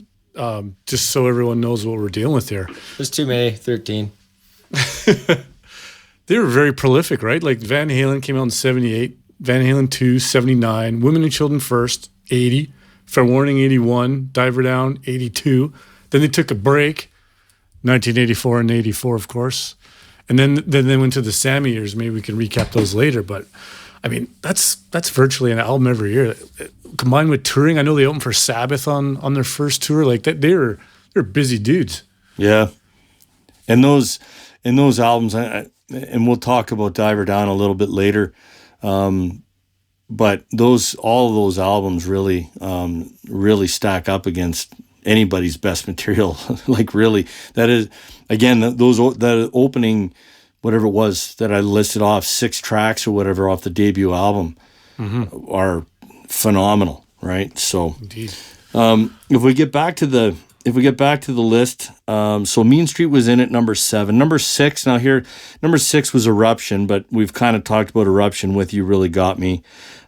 just so everyone knows what we're dealing with here. There's too many. 13. They were very prolific, right? Like Van Halen came out in 78, Van Halen 2, 79, Women and Children First, 80, Fair Warning, 81, Diver Down, 82. Then they took a break, 1984 and 84, of course. And then they went to the Sammy years. Maybe we can recap those later. But, I mean, that's virtually an album every year. Combined with touring, I know they opened for Sabbath on their first tour. Like, they're busy dudes. Yeah. And those albums, and we'll talk about Diver Down a little bit later, but all of those albums really stack up against anybody's best material. Like, really, that is, again, that opening, whatever it was that I listed off, 6 tracks or whatever off the debut album, are phenomenal, right? So, indeed. If we get back to the list, so Mean Street was in at number 7. Number 6, now here, number 6 was Eruption, but we've kind of talked about Eruption with You Really Got Me.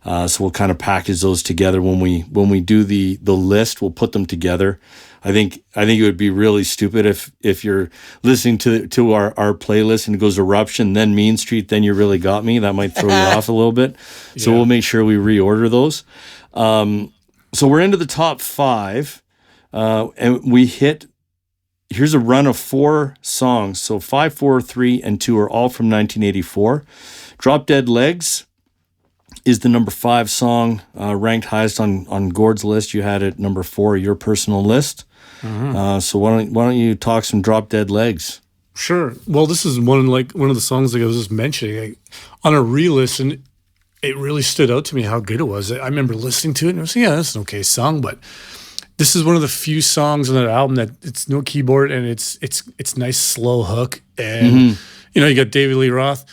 So we'll kind of package those together when we do the list. We'll put them together. I think it would be really stupid if you're listening to our playlist and it goes Eruption, then Mean Street, then You Really Got Me. That might throw you off a little bit. So we'll make sure we reorder those. So we're into the top 5, and here's a run of 4 songs. So 5, 4, 3, and 2 are all from 1984. Drop Dead Legs is the number 5 song, ranked highest on Gord's list. You had it number 4, your personal list. So why don't you talk some Drop Dead Legs? Sure. Well, this is one of the songs like I was just mentioning. On a re-listen, it really stood out to me how good it was. I remember listening to it and I was like, yeah, that's an okay song, but this is one of the few songs on that album that it's no keyboard and it's nice slow hook. And you got David Lee Roth,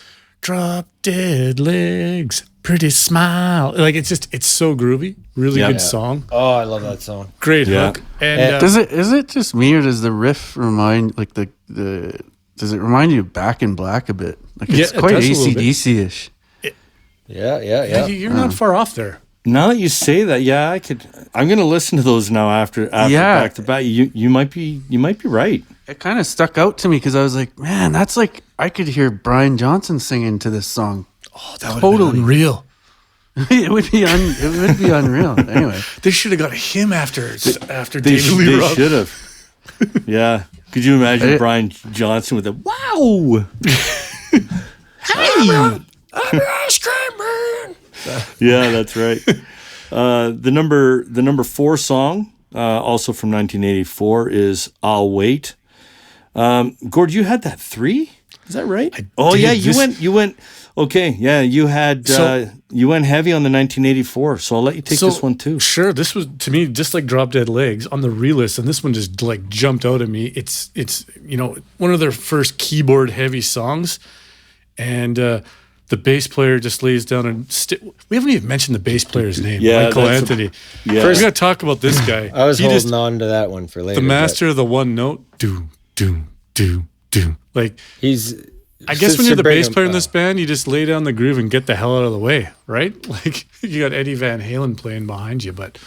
Drop Dead Legs, Pretty Smile. Like it's so groovy. Really good song. Oh, I love that song. Great hook. And is it just me or does the riff remind does it remind you of Back in Black a bit? Like it's quite AC/DC-ish. Yeah. You're not far off there. Now that you say that, I'm going to listen to those now after back to back. You might be right. It kind of stuck out to me because I was like, man, that's like I could hear Brian Johnson singing to this song. Oh, that would be unreal. It would be unreal. Anyway, they should have got him after David Lee They Roth. should have. Yeah. Could you imagine Brian Johnson with a wow? Hey, I'm ice cream man. Yeah, that's right. The number 4 song, also from 1984, is "I'll Wait." Gord, you had that 3? Is that right? You went. Okay, yeah, you had you went heavy on the 1984, so I'll let you take this one too. Sure, this was to me just like Drop Dead Legs on the re-list, and this one just like jumped out at me. It's one of their first keyboard heavy songs, and the bass player just lays down and we haven't even mentioned the bass player's name, Michael Anthony. First, we got to talk about this guy. I was holding on to that one for later. The master of the one note, do do do do. Like I guess when you're the bass player in this band, you just lay down the groove and get the hell out of the way, right? Like you got Eddie Van Halen playing behind you, but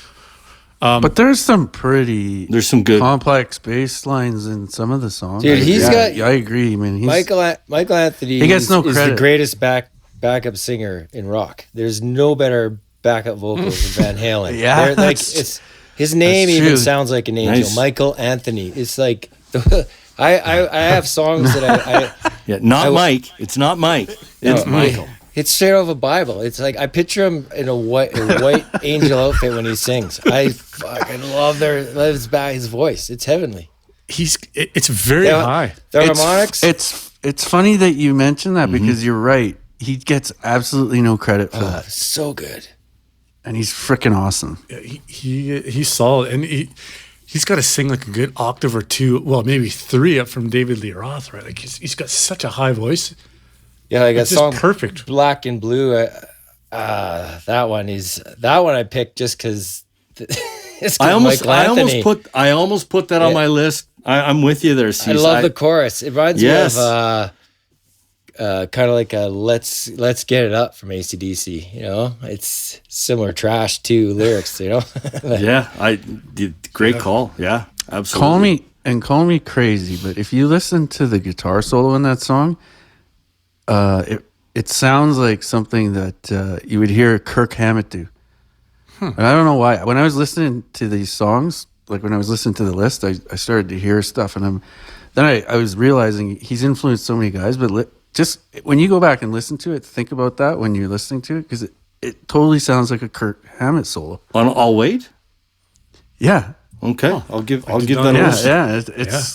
there's some good complex bass lines in some of the songs. Dude, I agree, man. Michael Anthony. He gets no credit. Is the greatest backup singer in rock. There's no better backup vocals than Van Halen. His name even sounds like an angel. Nice. Michael Anthony. It's like I have songs that Mike. It's not Mike. It's Michael. It's straight out of a Bible. It's like I picture him in a white angel outfit when he sings. I fucking love his voice. It's heavenly. It's very high. The harmonics. It's funny that you mentioned that because you're right. He gets absolutely no credit for that. So good, and he's freaking awesome. He's solid, and he's got to sing like a good octave or 2, well, maybe 3 up from David Lee Roth, right? Like he's got such a high voice. Yeah, like it's a song, perfect. Black and Blue. That one I picked just because. I almost put that on my list. I'm with you there, Cecil. I love the chorus. It reminds me of kind of like a "Let's Get It Up" from AC/DC. It's similar trash to lyrics. Great call. Yeah, absolutely. Call me crazy, but if you listen to the guitar solo in that song, it sounds like something that you would hear Kirk Hammett do. And I don't know why. When I was listening to these songs, like when I was listening to the list, I started to hear stuff, and I was realizing he's influenced so many guys. But just when you go back and listen to it, think about that when you're listening to it, because it totally sounds like a Kirk Hammett solo. On "I'll Wait"? Yeah. Okay, I'll give that a listen. Yeah,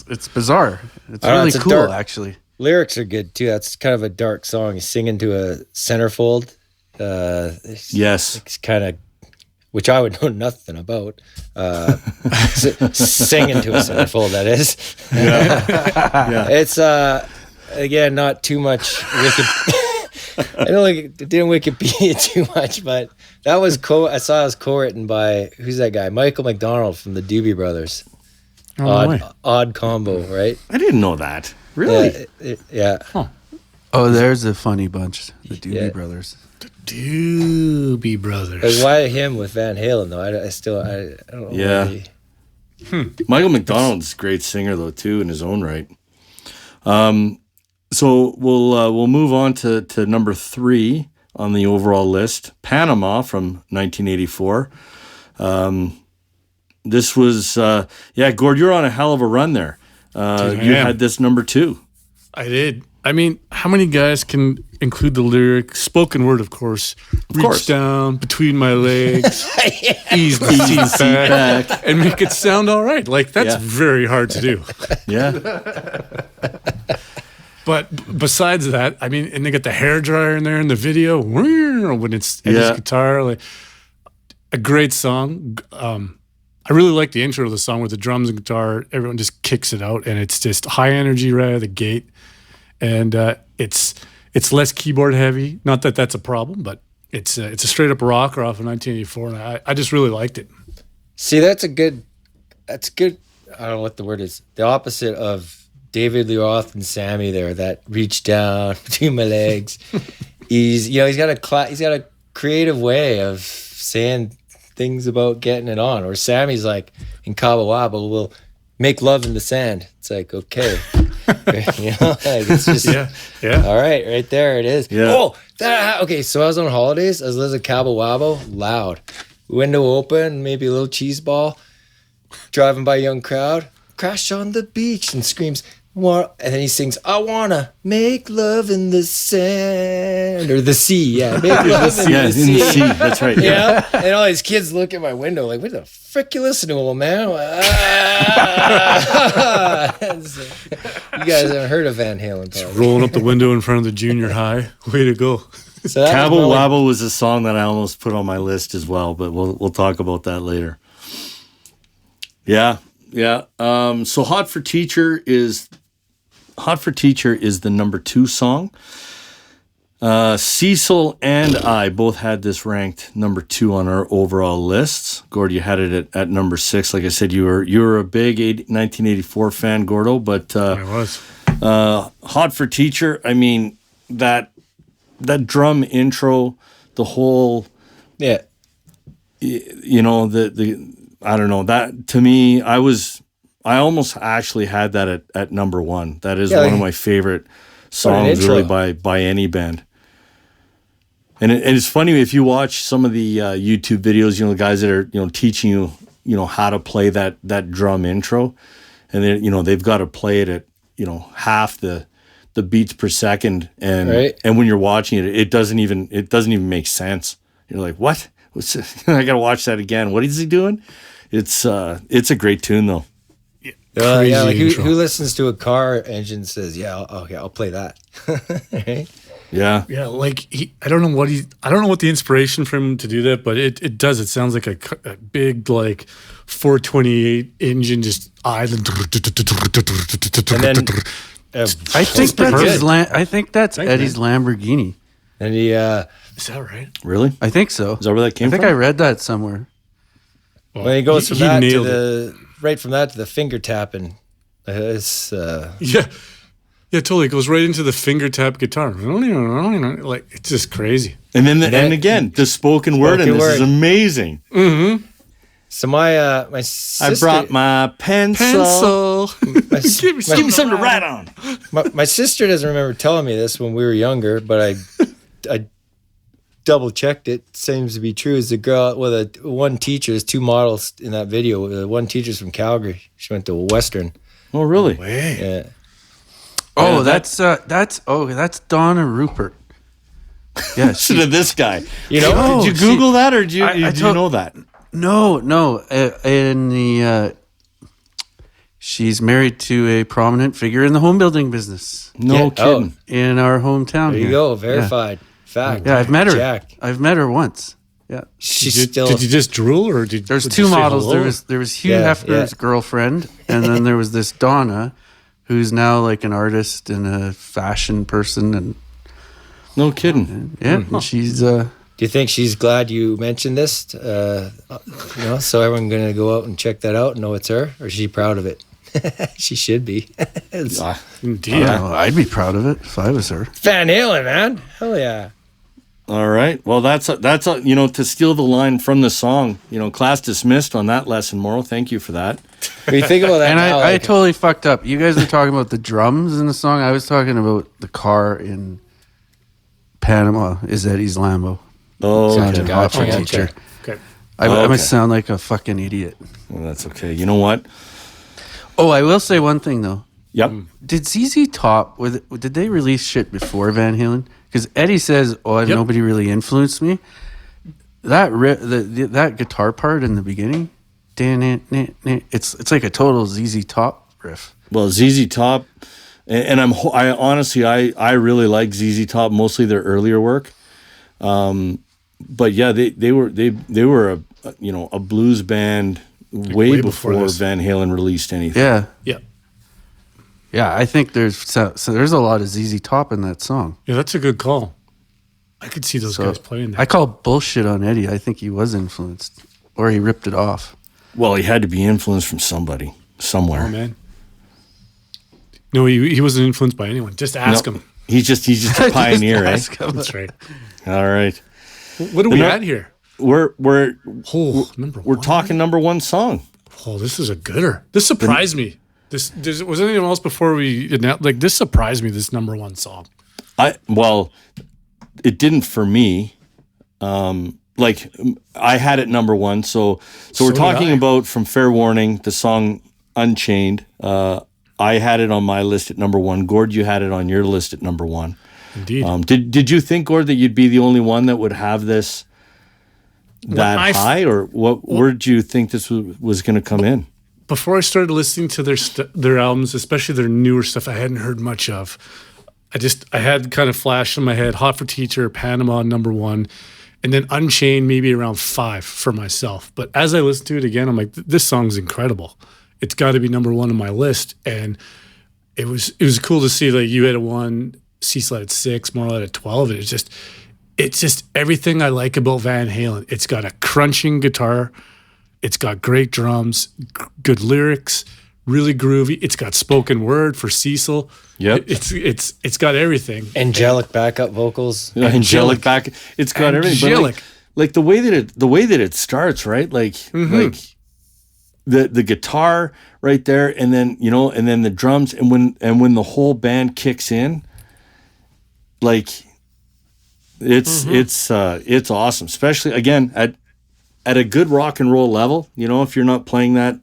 it's bizarre. It's really cool, actually. Lyrics are good too. That's kind of a dark song. He's singing to a centerfold. Yes, it's kind of, which I would know nothing about. Singing to a centerfold, that is. Yeah. It's again not too much I don't like it didn't Wikipedia too much, but that was I saw it was co-written by who's that guy? Michael McDonald from the Doobie Brothers. Odd combo, right? I didn't know that. Really? Yeah. Huh. Oh, there's a funny bunch, the Doobie Brothers. The Doobie Brothers. Like, why him with Van Halen though? I don't know. Yeah. Michael McDonald's a great singer though too in his own right. So we'll move on to number 3 on the overall list, Panama from 1984. This was Gord, you're on a hell of a run there. You had this number 2. I did. I mean, how many guys can include the lyric, spoken word, of course, reach down between my legs, ease the seat back, and make it sound all right. Like, that's very hard to do. Yeah. But besides that, I mean, and they got the hairdryer in there in the video when it's Eddie's guitar. Like, a great song. I really like the intro of the song with the drums and guitar. Everyone just kicks it out, and it's just high energy right out of the gate. And it's less keyboard heavy. Not that that's a problem, but it's a straight up rocker off of 1984, and I just really liked it. See, that's good. I don't know what the word is. The opposite of David Lee Roth and Sammy there. That reach down between my legs. He's got a creative way of saying things about getting it on. Or Sammy's like in Cabo Wabo will make love in the sand. It's like, okay. It's just all right there it is. Okay, so I was on holidays. I was listening to Cabo Wabo, loud, window open, maybe a little cheese ball, driving by a young crowd, crash on the beach and screams, and then he sings, I wanna make love in the sand, or the sea. Make love in the sea. That's right. Yeah. And all these kids look at my window like, what the frick you listen to, old man? You guys haven't heard of Van Halen, probably. Rolling up the window in front of the junior high. Way to go. So Cabo Wabo was a song that I almost put on my list as well, but we'll talk about that later. Yeah. So Hot for Teacher is the number 2 song. Cecil and I both had this ranked number 2 on our overall lists. Gordo, you had it at number 6. Like I said, you were a big 1984 fan, Gordo, but I was. Hot for Teacher. I mean, that drum intro, the whole, I don't know, that to me, I almost actually had that at number 1. That is one of my favorite songs, really, by any band. And it's funny if you watch some of the YouTube videos, the guys that are teaching you how to play that drum intro, and then they've got to play it at half the beats per second, and when you're watching it, it doesn't even make sense. You're like, what? I got to watch that again. What is he doing? It's a great tune though. Like who listens to a car engine and says, I'll play that. Right? Yeah. Like I don't know what the inspiration for him to do that, but it does. It sounds like a big like 428 engine just idling. And then I think that's Eddie's Lamborghini. And he is that right? Really? I think so. Is that where that came from? I think I read that somewhere. Well, he goes from that to the finger tapping. It's totally. It goes right into the finger tap guitar. Like, it's just crazy. And then again, the spoken word in this is amazing. Mm-hmm. So my sister, I brought my pencil. Give me something to write on. My sister doesn't remember telling me this when we were younger, but I double checked it. Seems to be true. Is the girl with one teacher? There's 2 models in that video. One teacher's from Calgary. She went to Western. Oh, really? No way. Yeah. Oh, that's Donna Rupert. Yeah, listen to this guy. You know, did you Google that, or did you know that? No. In the she's married to a prominent figure in the home building business. No kidding. In our hometown. There you go. Verified fact. Yeah, I've met her. Jack. I've met her once. Yeah. Did you just drool, or There's 2 models. There was Hugh Hefner's girlfriend, and then there was this Donna, who's now like an artist and a fashion person, and No kidding. Yeah, and she's. Do you think she's glad you mentioned this? So everyone's gonna go out and check that out and know it's her, or is she proud of it? She should be. Indeed. I'd be proud of it if I was her. Van Halen, man. Hell yeah. All right. Well, that's to steal the line from the song. Class dismissed on that lesson, Mauro. Thank you for that. When you think about that, And now, I totally fucked up. You guys were talking about the drums in the song. I was talking about the car in Panama is Eddie's Lambo. Oh, Sounded hot for Gotcha. teacher. Okay. I Okay. must sound like a fucking idiot. Well, that's okay. You know what? Oh, I will say one thing though. Yep. Did ZZ Top did they release shit before Van Halen? Because Eddie says, Yep. nobody really influenced me. That that guitar part in the beginning, it's like a total ZZ Top riff. Well, ZZ Top, and I really like ZZ Top, mostly their earlier work. But yeah, they were a blues band way before Van Halen released anything. Yeah. Yeah. Yeah, I think there's a lot of ZZ Top in that song. Yeah, that's a good call. I could see those guys playing that. I call bullshit on Eddie. I think he was influenced, or he ripped it off. Well, he had to be influenced from somebody, somewhere. Oh, man. No, he wasn't influenced by anyone. Just ask him. He's just a pioneer, eh? That's right. All right. What do we at here? We're Number we're one. talking number one song. Oh, this is a gooder. This surprised me. Was anything else before we announced? Like, this surprised me, this number one song. It didn't for me. I had it number one. So we're talking about from Fair Warning, the song Unchained. I had it on my list at number one. Gord, you had it on your list at number one. Indeed. Did you think, Gord, that you'd be the only one that would have this that high, or where did you think this was going to come in? Before I started listening to their albums, especially their newer stuff, I hadn't heard much of. I had kind of flashed in my head, Hot for Teacher, Panama, number one, and then Unchained maybe around 5 for myself. But as I listened to it again, I'm like, this song's incredible. It's got to be number one on my list. And it was cool to see that you had a 1, Cecil at 6, Mauro at 12. And it's just everything I like about Van Halen. It's got a crunching guitar. It's got great drums, good lyrics, really groovy. It's got spoken word for Cecil. Yep. It's got everything. Angelic backup vocals. Angelic back. It's got everything. Angelic. But like the way that it starts, right? Like the guitar right there, and then the drums, and when the whole band kicks in, like it's awesome. Especially again at a good rock and roll level. If you're not playing that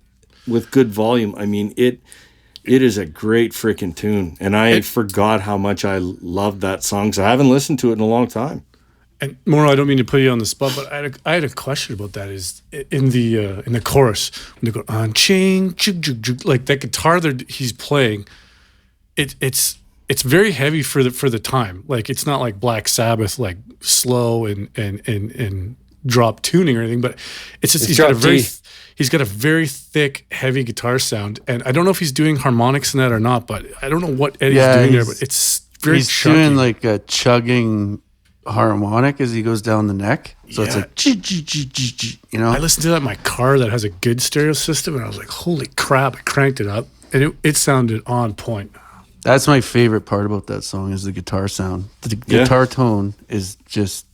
with good volume, I mean it is a great freaking tune, and I forgot how much I loved that song. So I haven't listened to it in a long time. And Mauro, I don't mean to put you on the spot, but I had a question about that. Is in the chorus when they go Unchained, like that guitar that he's playing, it's very heavy for the time. Like it's not like Black Sabbath, like slow and drop tuning or anything, but it's just he's got a very thick, heavy guitar sound, and I don't know if he's doing harmonics in that or not, but I don't know what Eddie's doing there, but it's very he's chunky. Doing like a chugging harmonic as he goes down the neck, so it's like I listened to that in my car that has a good stereo system, and I was like, holy crap, I cranked it up, and it sounded on point. That's my favorite part about that song is the guitar sound. The guitar tone is just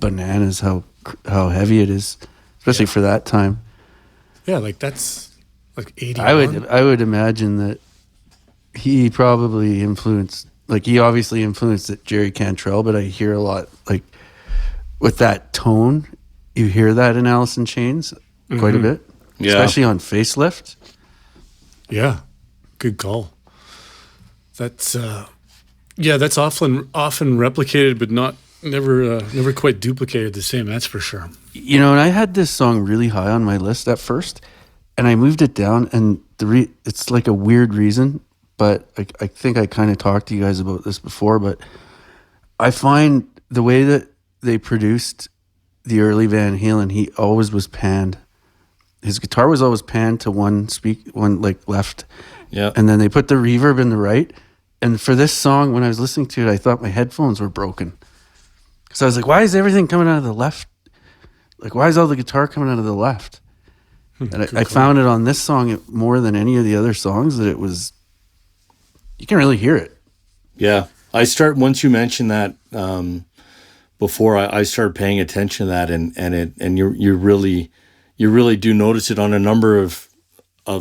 bananas how heavy it is, especially for that time. Yeah, like that's like 80. I would imagine that he probably influenced, like he obviously influenced Jerry Cantrell, but I hear a lot like with that tone, you hear that in Alice in Chains quite a bit, especially on Facelift. Yeah, good call. That's that's often replicated, but never quite duplicated the same. That's for sure. And I had this song really high on my list at first, and I moved it down, and it's like a weird reason, but I think I kind of talked to you guys about this before, but I find the way that they produced the early Van Halen, he always was panned. His guitar was always panned to one like left. Yeah. And then they put the reverb in the right. And for this song, when I was listening to it, I thought my headphones were broken. Because I was like, why is everything coming out of the left? Like, why is all the guitar coming out of the left? And I found it on this song more than any of the other songs that it was, you can really hear it. Yeah. Once you mentioned that, before I started paying attention to that, and you really do notice it on a number of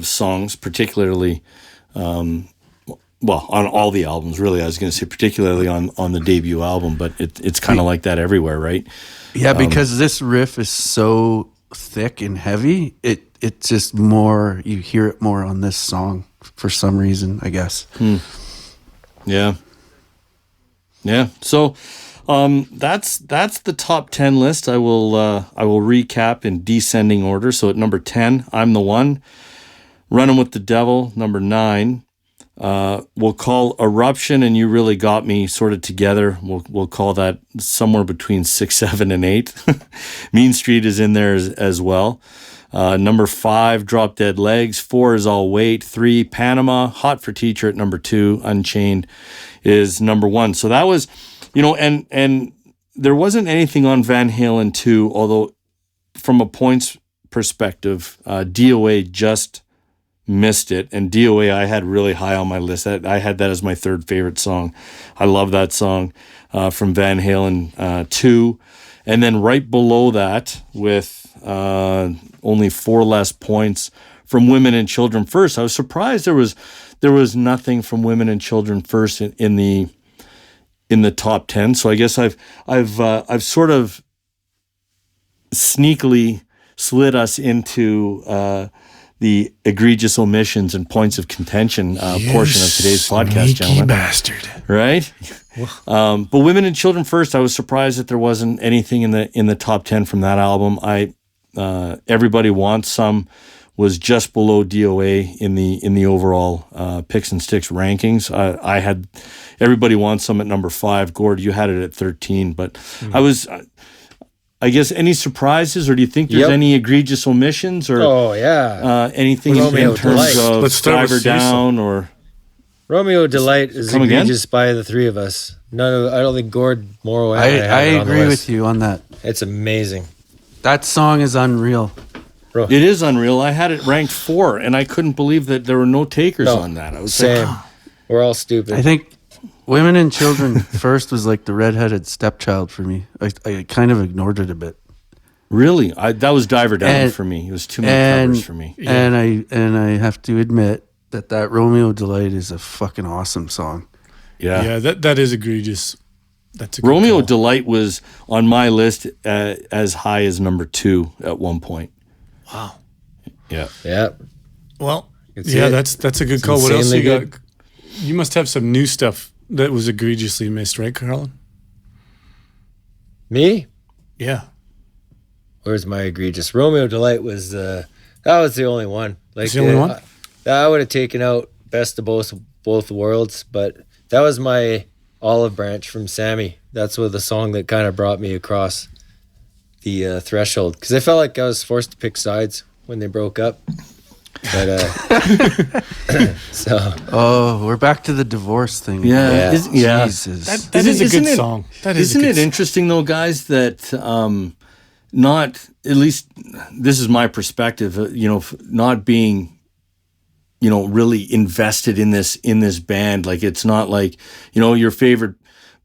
songs, particularly, on all the albums, really. I was going to say particularly on the debut album, but it's kind of like that everywhere, right? Yeah, because this riff is so thick and heavy, it's just more, you hear it more on this song for some reason, I guess. Yeah. So that's the top 10 list. I will recap in descending order. So at number 10, I'm the One. Running with the Devil, number 9. We'll call Eruption and You Really Got Me sort of together. We'll call that somewhere between 6, 7, and 8. Mean Street is in there as well. Number 5, Drop Dead Legs. 4 is All Wait. 3, Panama. Hot for Teacher at number 2. Unchained is number 1. So that was, and there wasn't anything on Van Halen 2, although from a points perspective, DOA just missed it. And DOA I had really high on my list. I had that as my third favorite song. I love that song from Van Halen 2. And then right below that, with only 4 less points, from Women and Children First. I was surprised there was nothing from Women and Children First in the top 10. So I guess I've sort of sneakily slid us into the egregious omissions and points of contention portion of today's podcast, gentlemen. Bastard. Right? But Women and Children First, I was surprised that there wasn't anything in the top 10 from that album. Everybody Wants Some was just below DOA in the overall Picks and Sticks rankings. I had Everybody Wants Some at number 5. Gord, you had it at 13. But I guess, any surprises, or do you think there's any egregious omissions, or anything in terms of Driver Down or Romeo Delight is egregious by the three of us. I don't think Gord, Mauro, I agree with you on that. It's amazing. That song is unreal. It is unreal. I had it ranked 4, and I couldn't believe that there were no takers on that. I was same. We're all stupid. I think Women and Children First was like the redheaded stepchild for me. I kind of ignored it a bit. Really? That was Diver Down for me. It was too many covers for me. Yeah. And I have to admit that Romeo Delight is a fucking awesome song. Yeah, that is egregious. That's a good Romeo call. Delight was on my list as high as number 2 at one point. Wow. Yeah. Yeah. Well, that's a good call. What else you got? You must have some new stuff that was egregiously missed, right, Carlin? Me? Yeah. Where's my egregious? Romeo Delight was that was the only one. Like the only one? I would have taken out Best of Both Worlds, but that was my olive branch from Sammy. That's what the song that kind of brought me across the threshold, because I felt like I was forced to pick sides when they broke up. But we're back to the divorce thing. Yeah. Jesus. That is a good song. Isn't it interesting though, guys, that not, at least this is my perspective, not being, really invested in this band. Like, it's not like, your favorite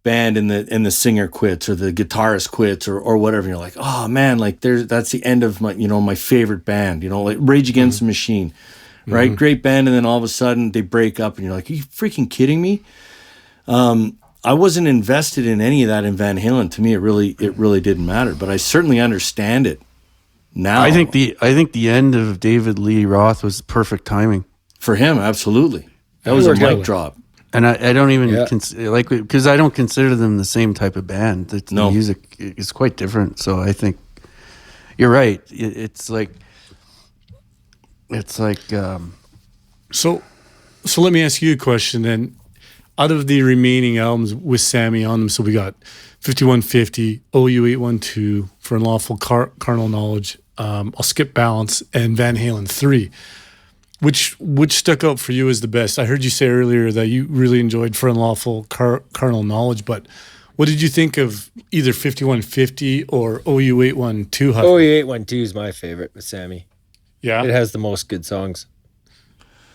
band and the singer quits or the guitarist quits or whatever. You're like, oh man, like that's the end of my, my favorite band, like Rage Against the Machine, right? Mm-hmm. Great band. And then all of a sudden they break up and you're like, are you freaking kidding me? I wasn't invested in any of that in Van Halen. To me, it really didn't matter, but I certainly understand it now. I think the end of David Lee Roth was perfect timing for him. Absolutely. That was a mic drop. And I don't even because I don't consider them the same type of band. The music is quite different. So I think you're right. It's like. So let me ask you a question then. Out of the remaining albums with Sammy on them, so we got 5150, OU 812, For Unlawful Carnal Knowledge, I'll Skip Balance, and Van Halen 3. Which stuck out for you as the best? I heard you say earlier that you really enjoyed For Unlawful Carnal Knowledge, but What did you think of either 5150 or OU812? OU812 is my favorite with Sammy. Yeah. It has the most good songs.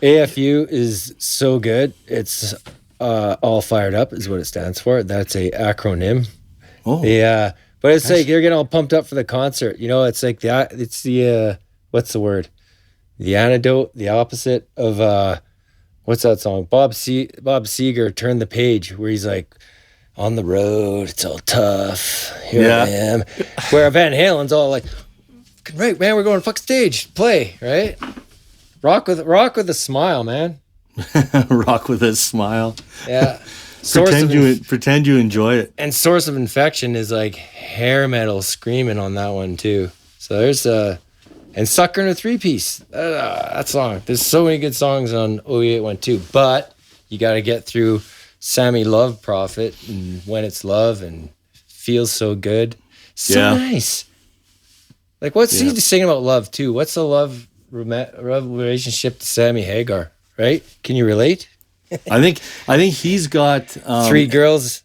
AFU is so good. It's all fired up is what it stands for. That's a acronym. Oh. Yeah. But it's like you're getting all pumped up for the concert. You know, it's like the what's the word? The antidote, the opposite of what's that song? Bob Seger, Turn the Page, where he's like, on the road, it's all tough. Here I am. Where Van Halen's all like, right, man, we're going fuck stage, play, right? Rock with a smile, man. Rock with a smile. Yeah. Pretend you enjoy it. And Source of Infection is like hair metal screaming on that one too. So there's and Sucker in a Three-Piece. That song. There's so many good songs on OU812, but you got to get through Sammy Love Prophet and When It's Love and Feels So Good. So nice. Like, what's he singing about love too? What's the love relationship to Sammy Hagar? Right? Can you relate? I think he's got 3 girls.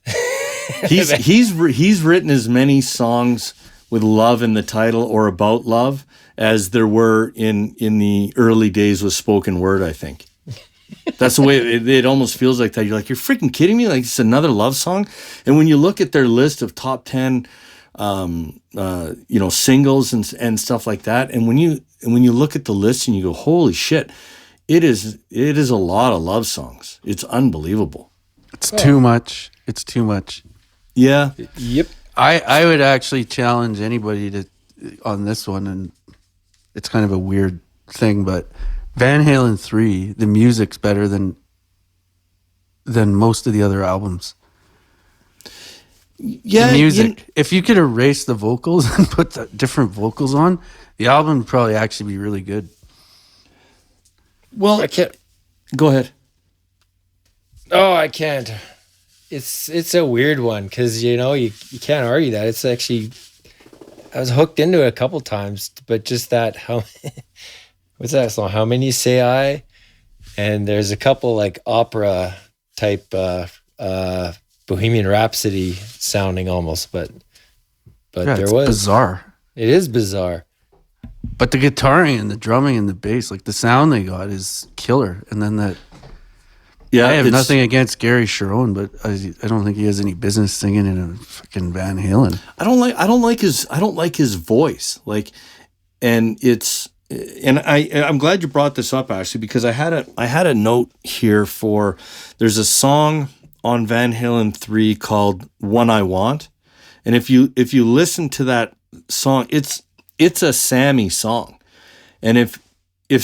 he's written as many songs with love in the title or about love as there were in the early days with spoken word. I think that's the way it almost feels like that. You're like, you're freaking kidding me! Like, it's another love song. And when you look at their list of top 10, singles and stuff like that, and when you look at the list and you go, holy shit, it is a lot of love songs. It's unbelievable. It's too much. It's too much. Yeah. Yep. I would actually challenge anybody on this one, and it's kind of a weird thing, but Van Halen 3, the music's better than most of the other albums. Yeah, the music. If you could erase the vocals and put the different vocals on, the album would probably actually be really good. Well, I can't. Go ahead. Oh, I can't. It's a weird one because you can't argue that. It's actually, I was hooked into it a couple times, but just that what's that song? How Many Say I? And there's a couple like opera type Bohemian Rhapsody sounding almost, but there was bizarre. It is bizarre. But the guitaring and the drumming and the bass, like the sound they got is killer. And then that. Yeah, I have nothing against Gary Sharon, but I don't think he has any business singing in a fucking Van Halen. I don't like his voice. Like, and I'm glad you brought this up actually, because I had a note here for, there's a song on Van Halen 3 called One I Want. And if you listen to that song, it's a Sammy song. And if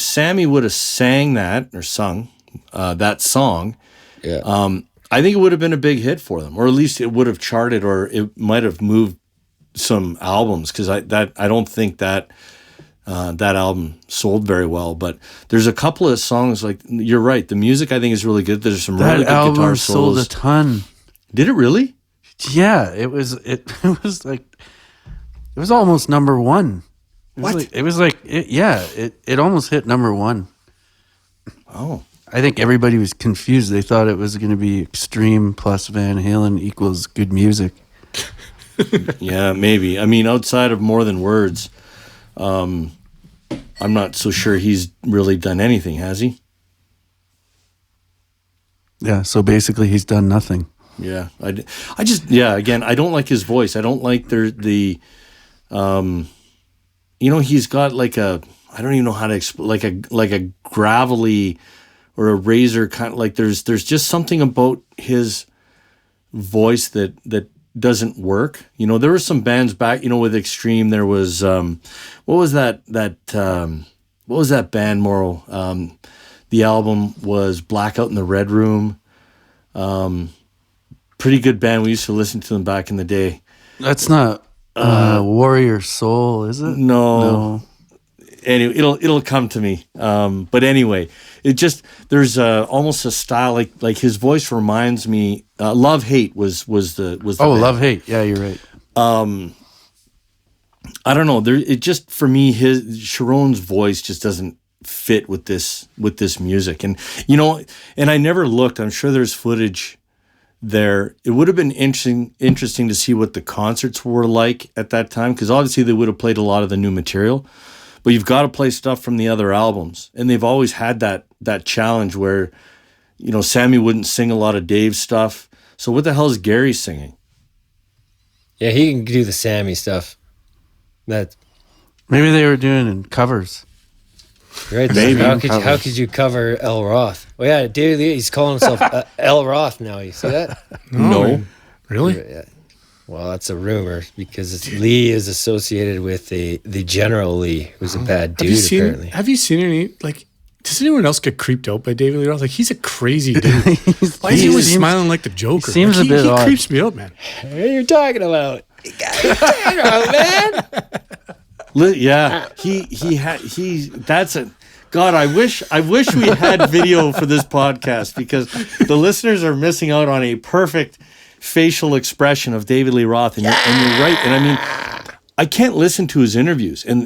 Sammy would have sang that or sung that song, I think it would have been a big hit for them, or at least it would have charted, or it might have moved some albums, because I don't think that album sold very well. But there's a couple of songs, like, you're right, the music I think is really good. There's some really good guitar solos. Sold a ton. Did it really? Yeah, it was almost number one. It almost hit number one. Oh. I think everybody was confused. They thought it was going to be Extreme plus Van Halen equals good music. Yeah, maybe. I mean, outside of More Than Words, I'm not so sure he's really done anything, has he? Yeah, so basically he's done nothing. Yeah, again, I don't like his voice. I don't like he's got like I don't even know how to explain, like a gravelly or a razor kind of, like there's just something about his voice that doesn't work. There were some bands back, with Extreme. There was what was that band, Mauro? The album was Blackout in the Red Room. Pretty good band. We used to listen to them back in the day. That's not Warrior Soul, is it? No. Anyway, it'll come to me. But anyway, it just, there's almost a style, like his voice reminds me. Love Hate was the band. Love Hate. Yeah, you're right. I don't know. It just, for me, Sharon's voice just doesn't fit with this music, and and I never looked. I'm sure there's footage there. It would have been interesting to see what the concerts were like at that time, because obviously they would have played a lot of the new material, but you've got to play stuff from the other albums. And they've always had that challenge where, you know, Sammy wouldn't sing a lot of Dave's stuff. So what the hell is Gary singing? Yeah, he can do the Sammy stuff. That maybe they were doing covers. Right. Maybe. How could you cover El Roth? Well, yeah, David Lee, he's calling himself El Roth now. You see that? No. Really? Yeah. Well, that's a rumor because Lee is associated with the General Lee, who's a bad dude, apparently. Have you seen any, like, does anyone else get creeped out by David Lee Roth? Like, he's a crazy dude. Why is he always smiling like the Joker? Seems like, a bit odd. He creeps me out, man. What are you talking about? What are you talking about, man? Yeah, that's a God. I wish we had video for this podcast, because the listeners are missing out on a perfect facial expression of David Lee Roth, and you're right. And I mean, I can't listen to his interviews, and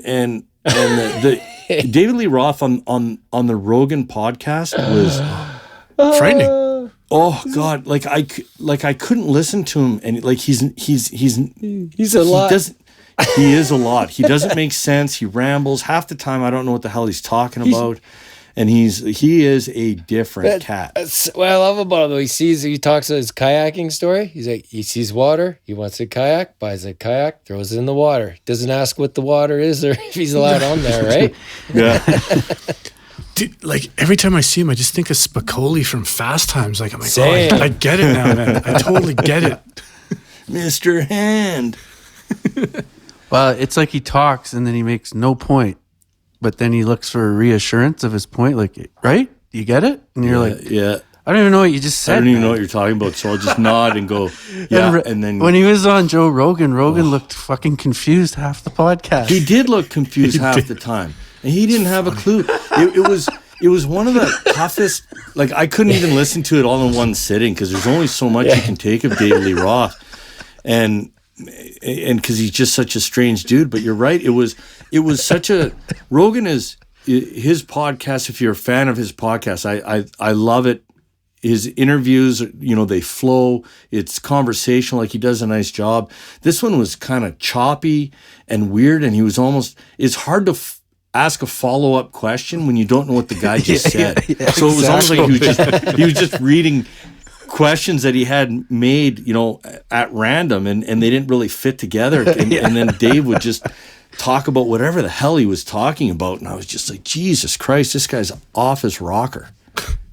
the David Lee Roth on the Rogan podcast was frightening. Oh God, like I couldn't listen to him, and like he's a lot. He is a lot. He doesn't make sense. He rambles half the time. I don't know what the hell he's talking about. And he is a different cat. What I love about him, though, he talks about his kayaking story. He's like, he sees water, he wants a kayak, buys a kayak, throws it in the water. Doesn't ask what the water is or if he's allowed on there, right? Yeah. Dude, like every time I see him, I just think of Spicoli from Fast Times. Like, I'm like, Same. I get it now, man. I totally get it. Mr. Hand. Well, it's like he talks and then he makes no point, but then he looks for a reassurance of his point. Like, right? You get it? And you're like, yeah. I don't even know what you just said. I don't even know what you're talking about, so I'll just nod and go, yeah. And then when he was on Joe Rogan, looked fucking confused half the podcast. He did look confused half the time, and he didn't have a clue. It was one of the toughest. Like, I couldn't even listen to it all in one sitting, because there's only so much you can take of David Lee Roth, and because he's just such a strange dude. But you're right. It was such a Rogan is his podcast. If you're a fan of his podcast, I love it. His interviews, you know, they flow. It's conversational. Like, he does a nice job. This one was kind of choppy and weird, and he was almost. It's hard to ask a follow-up question when you don't know what the guy just said. So it was almost like he was just reading questions that he had made, you know, at random, and they didn't really fit together. And then Dave would just talk about whatever the hell he was talking about, and I was just like, Jesus Christ, this guy's off his rocker.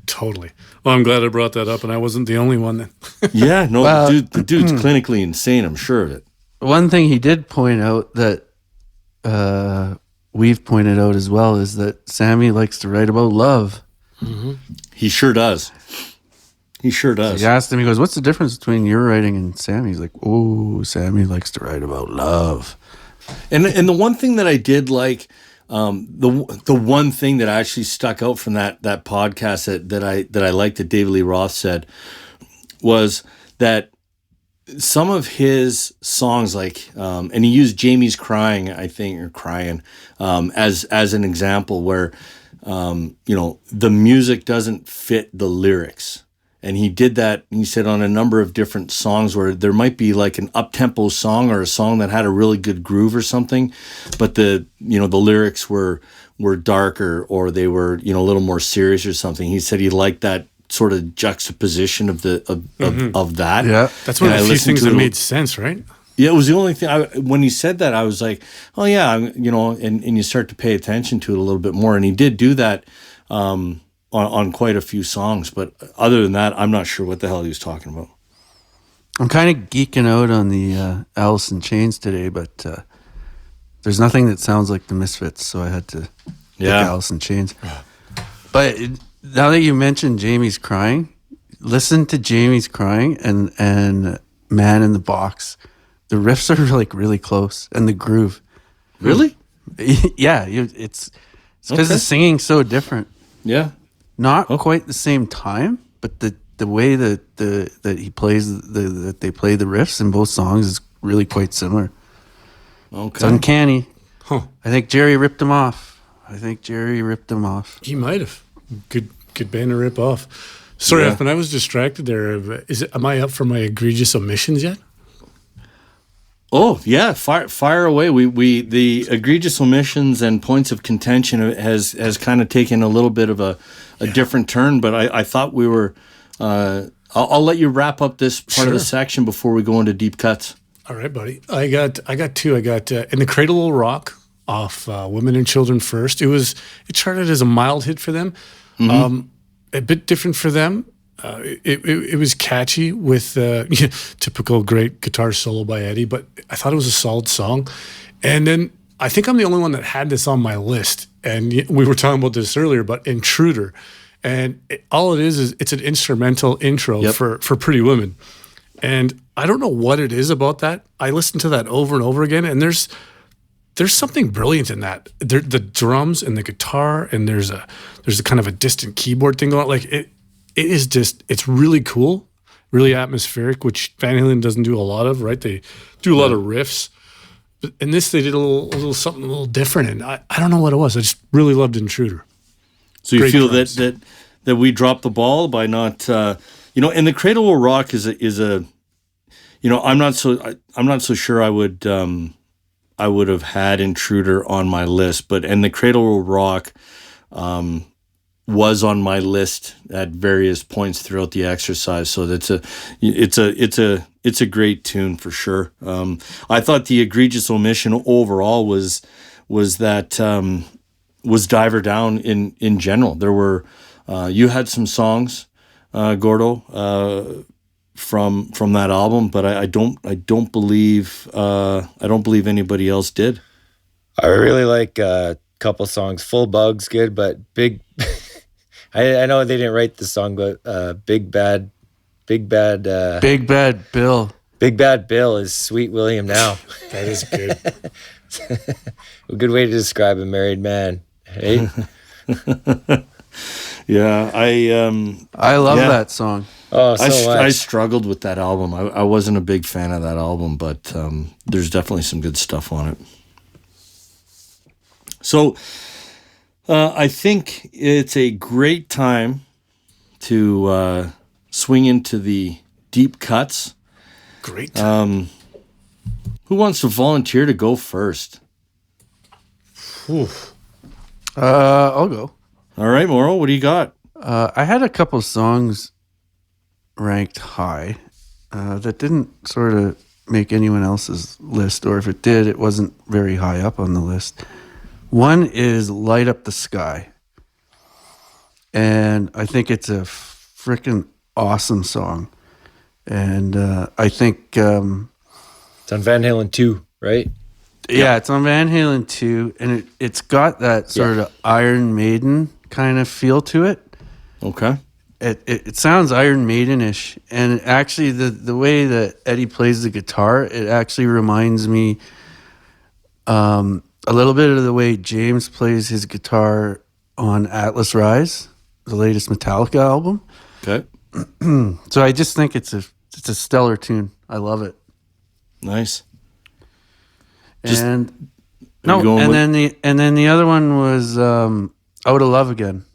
Totally. Well, I'm glad I brought that up, and I wasn't the only one then. Yeah, no, well, the dude's clinically insane, I'm sure of it. One thing he did point out that we've pointed out as well is that Sammy likes to write about love. Mm-hmm. He sure does. He sure does. So he asked him, he goes, what's the difference between your writing and Sammy? He's like, oh, Sammy likes to write about love. And the one thing that I did like, the one thing that actually stuck out from that podcast that I liked that David Lee Roth said was that some of his songs, like, and he used Jamie's Crying, I think, or Crying, as an example where, you know, the music doesn't fit the lyrics. And he did that, he said, on a number of different songs where there might be like an up-tempo song or a song that had a really good groove or something, but the lyrics were darker, or they were, you know, a little more serious or something. He said he liked that sort of juxtaposition of that. Yeah. That's one of the few things that made sense, right? Yeah, it was the only thing. When he said that, I was like, oh yeah, you know, and you start to pay attention to it a little bit more. And he did do that on quite a few songs. But other than that, I'm not sure what the hell he was talking about. I'm kind of geeking out on the Alice in Chains today, but there's nothing that sounds like the Misfits, so I had to pick Alice in Chains. But now that you mentioned Jamie's Crying, listen to Jamie's Crying and Man in the Box. The riffs are like really close, and the groove. Really? Yeah, it's because the singing's so different. Yeah, not quite the same time, but the way that he plays that they play the riffs in both songs is really quite similar. Okay, it's uncanny. Huh? I think Jerry ripped him off. He might have. Good band to rip off. Sorry, Huffman, I was distracted there. Am I up for my egregious omissions yet? Oh yeah, fire away. We the egregious omissions and points of contention has kind of taken a little bit of a different turn, but I thought we were. I'll let you wrap up this part of the section before we go into deep cuts. All right, buddy. I got two. I got In the Cradle Will Rock off Women and Children First. It charted as a mild hit for them. Mm-hmm. A bit different for them. It was catchy with typical great guitar solo by Eddie, but I thought it was a solid song. And then I think I'm the only one that had this on my list. And we were talking about this earlier, but Intruder. And all it is it's an instrumental intro for Pretty Women. And I don't know what it is about that. I listened to that over and over again, and there's something brilliant in that. The drums and the guitar, and there's a kind of a distant keyboard thing going on. Like it is just, it's really cool, really atmospheric, which Van Halen doesn't do a lot of, right? They do a lot of riffs. But in this, they did a little something a little different, and I don't know what it was. I just really loved Intruder. So you feel that we dropped the ball by not, and the Cradle Will Rock is a, I'm not so sure I would have had Intruder on my list, and the Cradle Will Rock was on my list at various points throughout the exercise. So it's a great tune for sure. I thought the egregious omission overall was Diver Down in general. There were you had some songs, Gordo, from that album, but I don't believe anybody else did. I really like a couple songs. Full Bug's good, but Big. I know they didn't write the song, but Big Bad Bill. Big Bad Bill is Sweet William Now. That is good. A good way to describe a married man. Hey. Yeah, I love that song. Oh, so much. I struggled with that album. I wasn't a big fan of that album, but there's definitely some good stuff on it. So I think it's a great time to swing into the deep cuts. Great time. Who wants to volunteer to go first? I'll go. All right, Mauro, what do you got? I had a couple songs ranked high that didn't sort of make anyone else's list, or if it did, it wasn't very high up on the list. One is Light Up the Sky. And I think it's a freaking awesome song. And I think... it's on Van Halen 2, right? Yeah, it's on Van Halen 2, and it's got that sort of Iron Maiden kind of feel to it. Okay. It sounds Iron Maiden-ish, and actually the way that Eddie plays the guitar, it actually reminds me a little bit of the way James plays his guitar on Atlas Rise, the latest Metallica album. Okay. So I just think it's a stellar tune. I love it. Nice. And then the other one was Out of Love Again.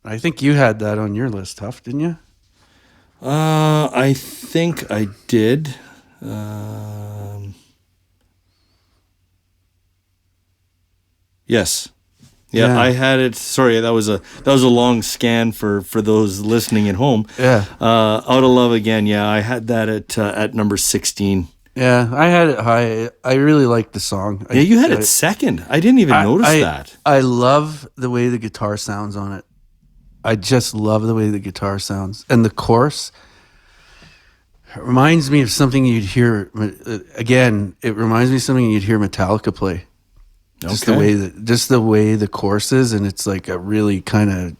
I think you had that on your list, Huff, didn't you? I think I did. Yes. Yeah, I had it. Sorry, that was a long scan for those listening at home. Yeah. Out of Love Again. Yeah, I had that at number 16. Yeah, I had it high. I really liked the song. Yeah, you had it second. I didn't even notice that. I love the way the guitar sounds on it. I just love the way the guitar sounds. And the chorus reminds me of something you'd hear. Again, it reminds me of something you'd hear Metallica play. Just the way the chorus is, and it's like a really kind of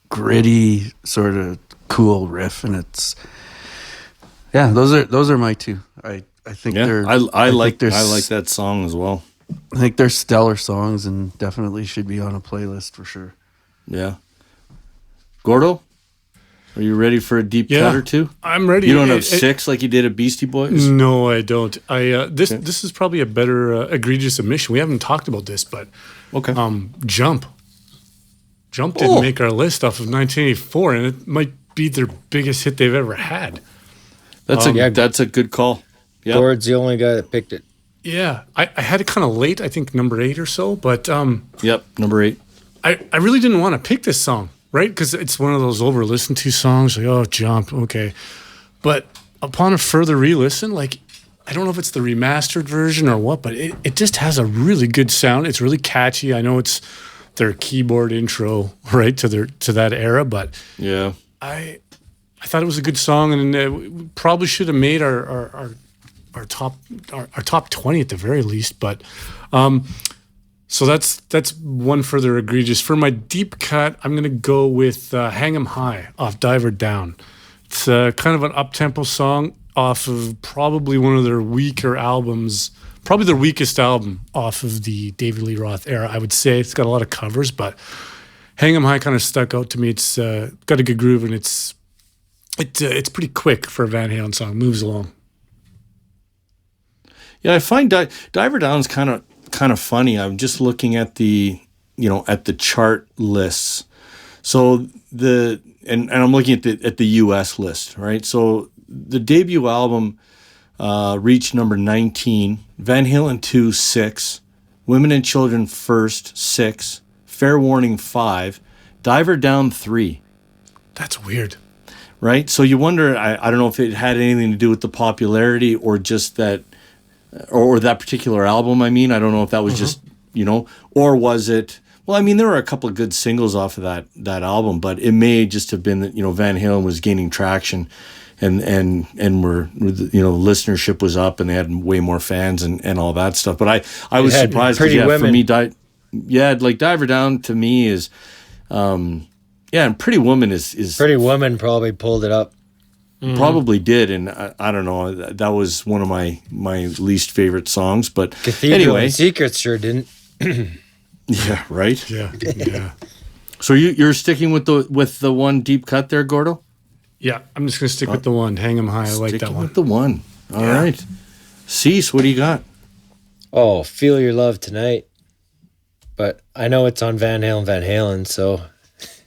gritty, sort of cool riff, and it's those are my two. I think they're I like that song as well. I think they're stellar songs and definitely should be on a playlist for sure. Yeah. Gordo, are you ready for a deep cut or two? I'm ready. You don't have six like you did at Beastie Boys? No, I don't. This is probably a better egregious omission. We haven't talked about this, but okay. Jump. Jump didn't make our list off of 1984, and it might be their biggest hit they've ever had. That's a good call. Yep. Gord's the only guy that picked it. Yeah, I had it kind of late. I think number 8 or so, but yep, number 8. I really didn't want to pick this song, right? Because it's one of those over listened to songs. Like, oh, Jump, okay. But upon a further re-listen, like, I don't know if it's the remastered version or what, but it just has a really good sound. It's really catchy. I know it's their keyboard intro, right, to that era, but yeah, I thought it was a good song, and we probably should have made our top 20 at the very least. But so that's one further egregious. For my deep cut, I'm gonna go with "Hang 'Em High" off Diver Down. It's kind of an up-tempo song off of probably one of their weaker albums, probably their weakest album off of the David Lee Roth era, I would say. It's got a lot of covers, but "Hang 'Em High" kind of stuck out to me. It's got a good groove, and it's pretty quick for a Van Halen song. Moves along. Yeah, I find Diver Down's kind of funny. I'm just looking at the chart lists. So and I'm looking at the US list, right? So the debut album reached number 19, Van Halen 2 6, Women and Children First 6, Fair Warning 5, Diver Down 3. That's weird. Right? So you wonder, I don't know if it had anything to do with the popularity or just that, or that particular album. I mean, I don't know if that was just, or was it, well, I mean, there were a couple of good singles off of that album, but it may just have been that, Van Halen was gaining traction and listenership was up and they had way more fans and all that stuff. But I was surprised because, for me, like Diver Down to me is, and Pretty Woman is Pretty Woman probably pulled it up. Probably did, and I don't know. That was one of my least favorite songs. But Cathedral and Secrets sure didn't. Yeah, right. Yeah. So you're sticking with the one deep cut there, Gordo? Yeah, I'm just gonna stick with the one. Hang 'Em High. I like that one. With the one. All right. Cease, what do you got? Oh, Feel Your Love Tonight. But I know it's on Van Halen, so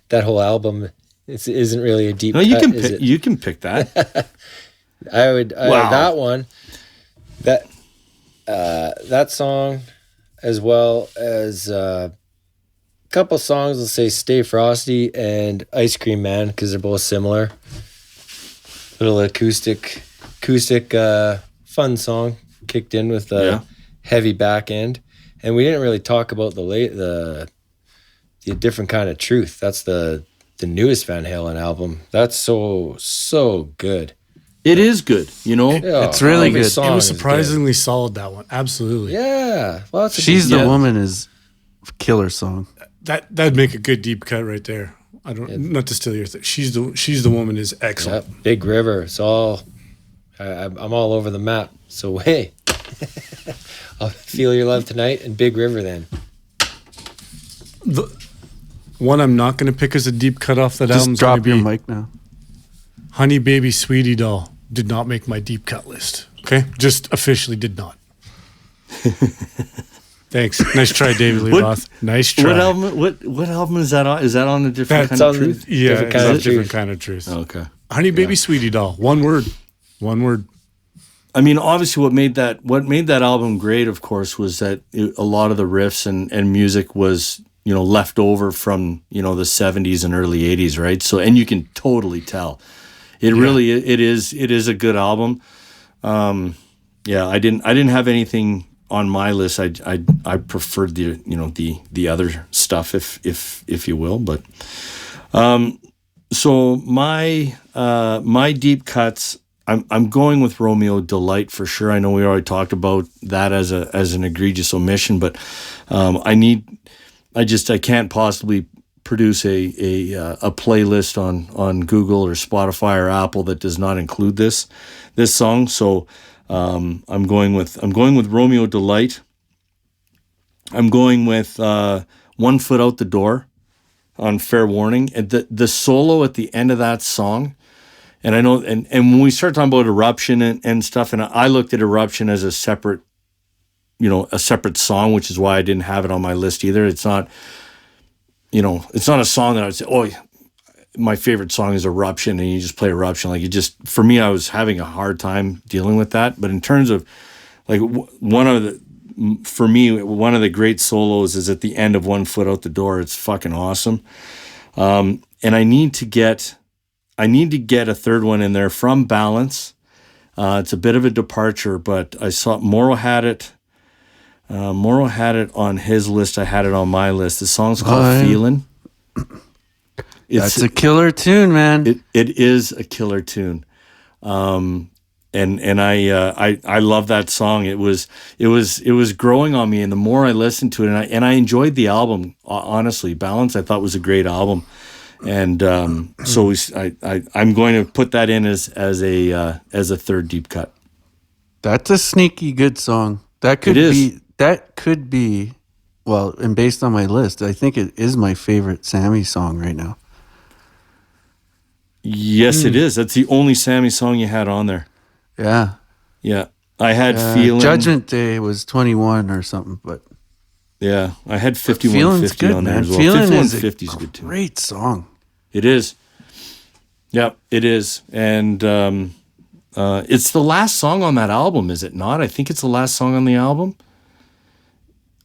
that whole album isn't really a deep cut, is it? You can pick that. I would that one. That song, as well as a couple songs, let's say Stay Frosty and Ice Cream Man, because they're both similar. Little acoustic fun song kicked in with a heavy back end. And we didn't really talk about the Different Kind of Truth. That's the newest Van Halen album. That's so good. It is good, Yeah, it's really good. It was surprisingly solid, that one. Absolutely. Yeah. Well, She's the Woman is a killer song. That'd make a good deep cut right there. I don't not to steal your thing. She's the Woman is excellent. Yep. Big River. It's all I'm all over the map. So hey, I'll Feel Your Love Tonight and Big River then. The one I'm not going to pick as a deep cut off that album. Just drop your mic now. Honey Baby Sweetie Doll did not make my deep cut list. Okay, just officially did not. Thanks. Nice try, David Lee Roth. Nice try. What album is that on? Is that on A Different Kind of Truth? Yeah, Different Kind of Truth. Okay. Honey Baby Sweetie Doll. One word. I mean, obviously, what made that album great, of course, was that a lot of the riffs and music was left over from the 70s and early 80s, right? So, and you can totally tell. It really is a good album. I didn't have anything on my list. I preferred the other stuff, if you will. But so my deep cuts, I'm going with Romeo Delight for sure. I know we already talked about that as an egregious omission, but I can't possibly produce a playlist on Google or Spotify or Apple that does not include this song. So I'm going with Romeo Delight. I'm going with 1 Foot Out the Door on Fair Warning. And the solo at the end of that song, and I know, and when we start talking about Eruption and stuff, and I looked at Eruption as a separate song, which is why I didn't have it on my list either. It's not, it's not a song that I would say, oh, my favorite song is Eruption, and you just play Eruption. Like, it just, for me, I was having a hard time dealing with that. But in terms of, like, one of the great solos is at the end of One Foot Out the Door. It's fucking awesome. And I need to get a third one in there from Balance. It's a bit of a departure, but I saw Mauro had it. Mauro had it on his list. I had it on my list. The song's called Feelin'. That's a killer tune, man. It is a killer tune. And I love that song. It was growing on me, and the more I listened to it, and I enjoyed the album. Honestly, Balance I thought was a great album, and so I'm going to put that in as a third deep cut. That's a sneaky good song. That could be. Well, and based on my list, I think it is my favorite Sammy song right now. Yes, it is. That's the only Sammy song you had on there. Yeah. Yeah. I had Feeling. Judgment Day was 21 or something, but. Yeah. I had 5150 on there as well. Feeling is a good too. Great song. It is. Yeah, it is. And it's the last song on that album, is it not? I think it's the last song on the album.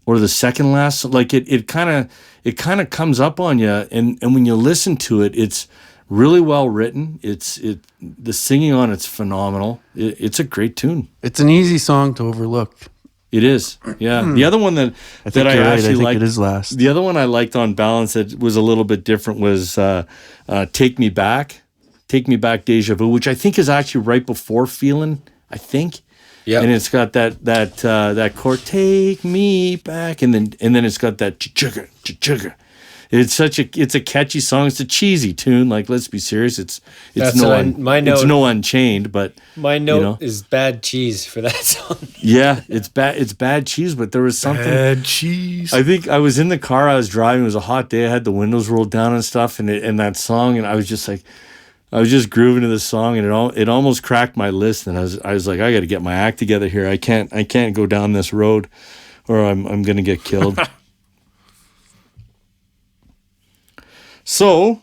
Or the second last. Like, it kind of comes up on you, and when you listen to it, it's really well written. The singing on it's phenomenal. It's a great tune. It's an easy song to overlook. It is. Yeah. The other one that I actually liked, it is last. The other one I liked on Balance that was a little bit different was Take Me Back. Take Me Back, Deja Vu, which I think is actually right before Feelin', I think. Yeah. And it's got that chord, Take Me Back, and then it's got that ch-chugga. It's a catchy song. It's a cheesy tune. Like, let's be serious. It's no Unchained, but my note is bad cheese for that song. Yeah, it's bad cheese, but there was something bad cheese. I think I was in the car. I was driving. It was a hot day. I had the windows rolled down and stuff, and that song, and I was just grooving to the song, and it almost cracked my list. And I was like, I got to get my act together here. I can't go down this road, or I'm gonna get killed. So,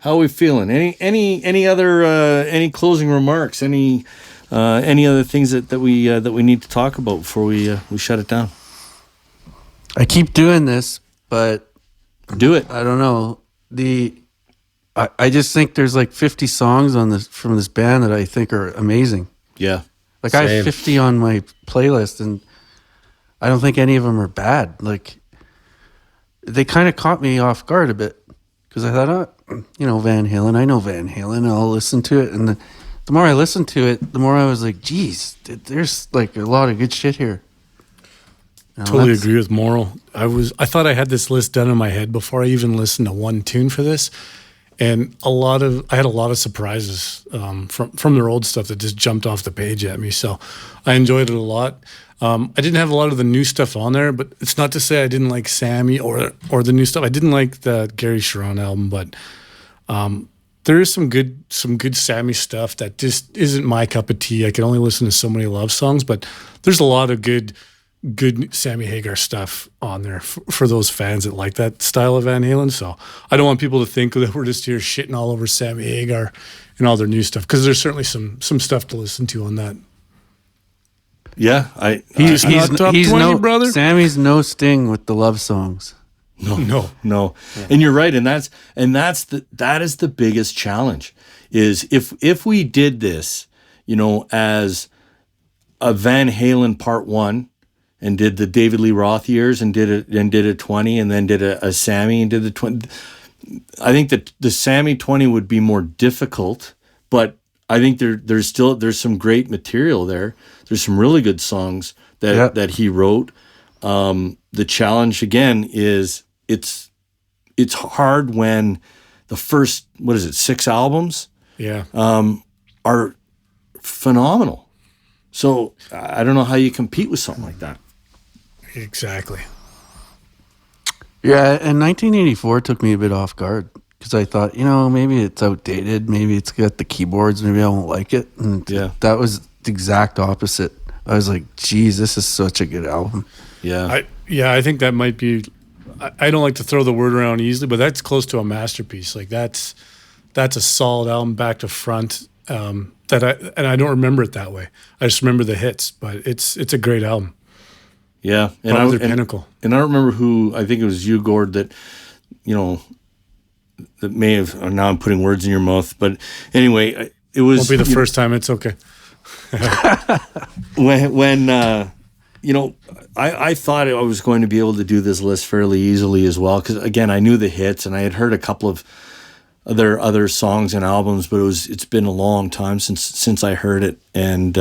how are we feeling? Any other closing remarks? Any other things that we need to talk about before we shut it down? I keep doing this, but do it. I don't know. I just think there's like 50 songs from this band that I think are amazing. Yeah. Like, same. I have 50 on my playlist, and I don't think any of them are bad. Like, they kind of caught me off guard a bit, because I thought, Van Halen. I know Van Halen. I'll listen to it. And the more I listened to it, the more I was like, geez, there's like a lot of good shit here. Totally agree with Mauro. I thought I had this list done in my head before I even listened to one tune for this. And I had a lot of surprises from their old stuff that just jumped off the page at me. So I enjoyed it a lot. I didn't have a lot of the new stuff on there, but it's not to say I didn't like Sammy or the new stuff. I didn't like the Gary Sharon album, but there is some good Sammy stuff that just isn't my cup of tea. I can only listen to so many love songs, but there's a lot of good Sammy Hagar stuff on there for those fans that like that style of Van Halen. So I don't want people to think that we're just here shitting all over Sammy Hagar and all their new stuff, because there's certainly some stuff to listen to on that. Yeah, he's not top 20, brother. Sammy's no Sting with the love songs. No. Yeah. And you're right, and that is the biggest challenge. Is if we did this, as a Van Halen Part 1, and did the David Lee Roth years, and did a 20, and then did a Sammy and did the 20. I think that the Sammy 20 would be more difficult, but I think there's some great material there. There's some really good songs that he wrote. The challenge again is it's hard when the first 6 albums are phenomenal. So I don't know how you compete with something like that. Exactly. Yeah, and 1984 took me a bit off guard, because I thought, maybe it's outdated, maybe it's got the keyboards, maybe I won't like it. And that was the exact opposite. I was like, geez, this is such a good album. Yeah. I think that might be I don't like to throw the word around easily, but that's close to a masterpiece. Like that's a solid album back to front. I don't remember it that way. I just remember the hits, but it's a great album. Yeah, and pinnacle. And I don't remember who. I think it was you, Gord, that that may have. Now I'm putting words in your mouth, but anyway, it was. Won't be the first time. It's okay. when I thought I was going to be able to do this list fairly easily as well, because again, I knew the hits and I had heard a couple of other songs and albums, but it's been a long time since I heard it, and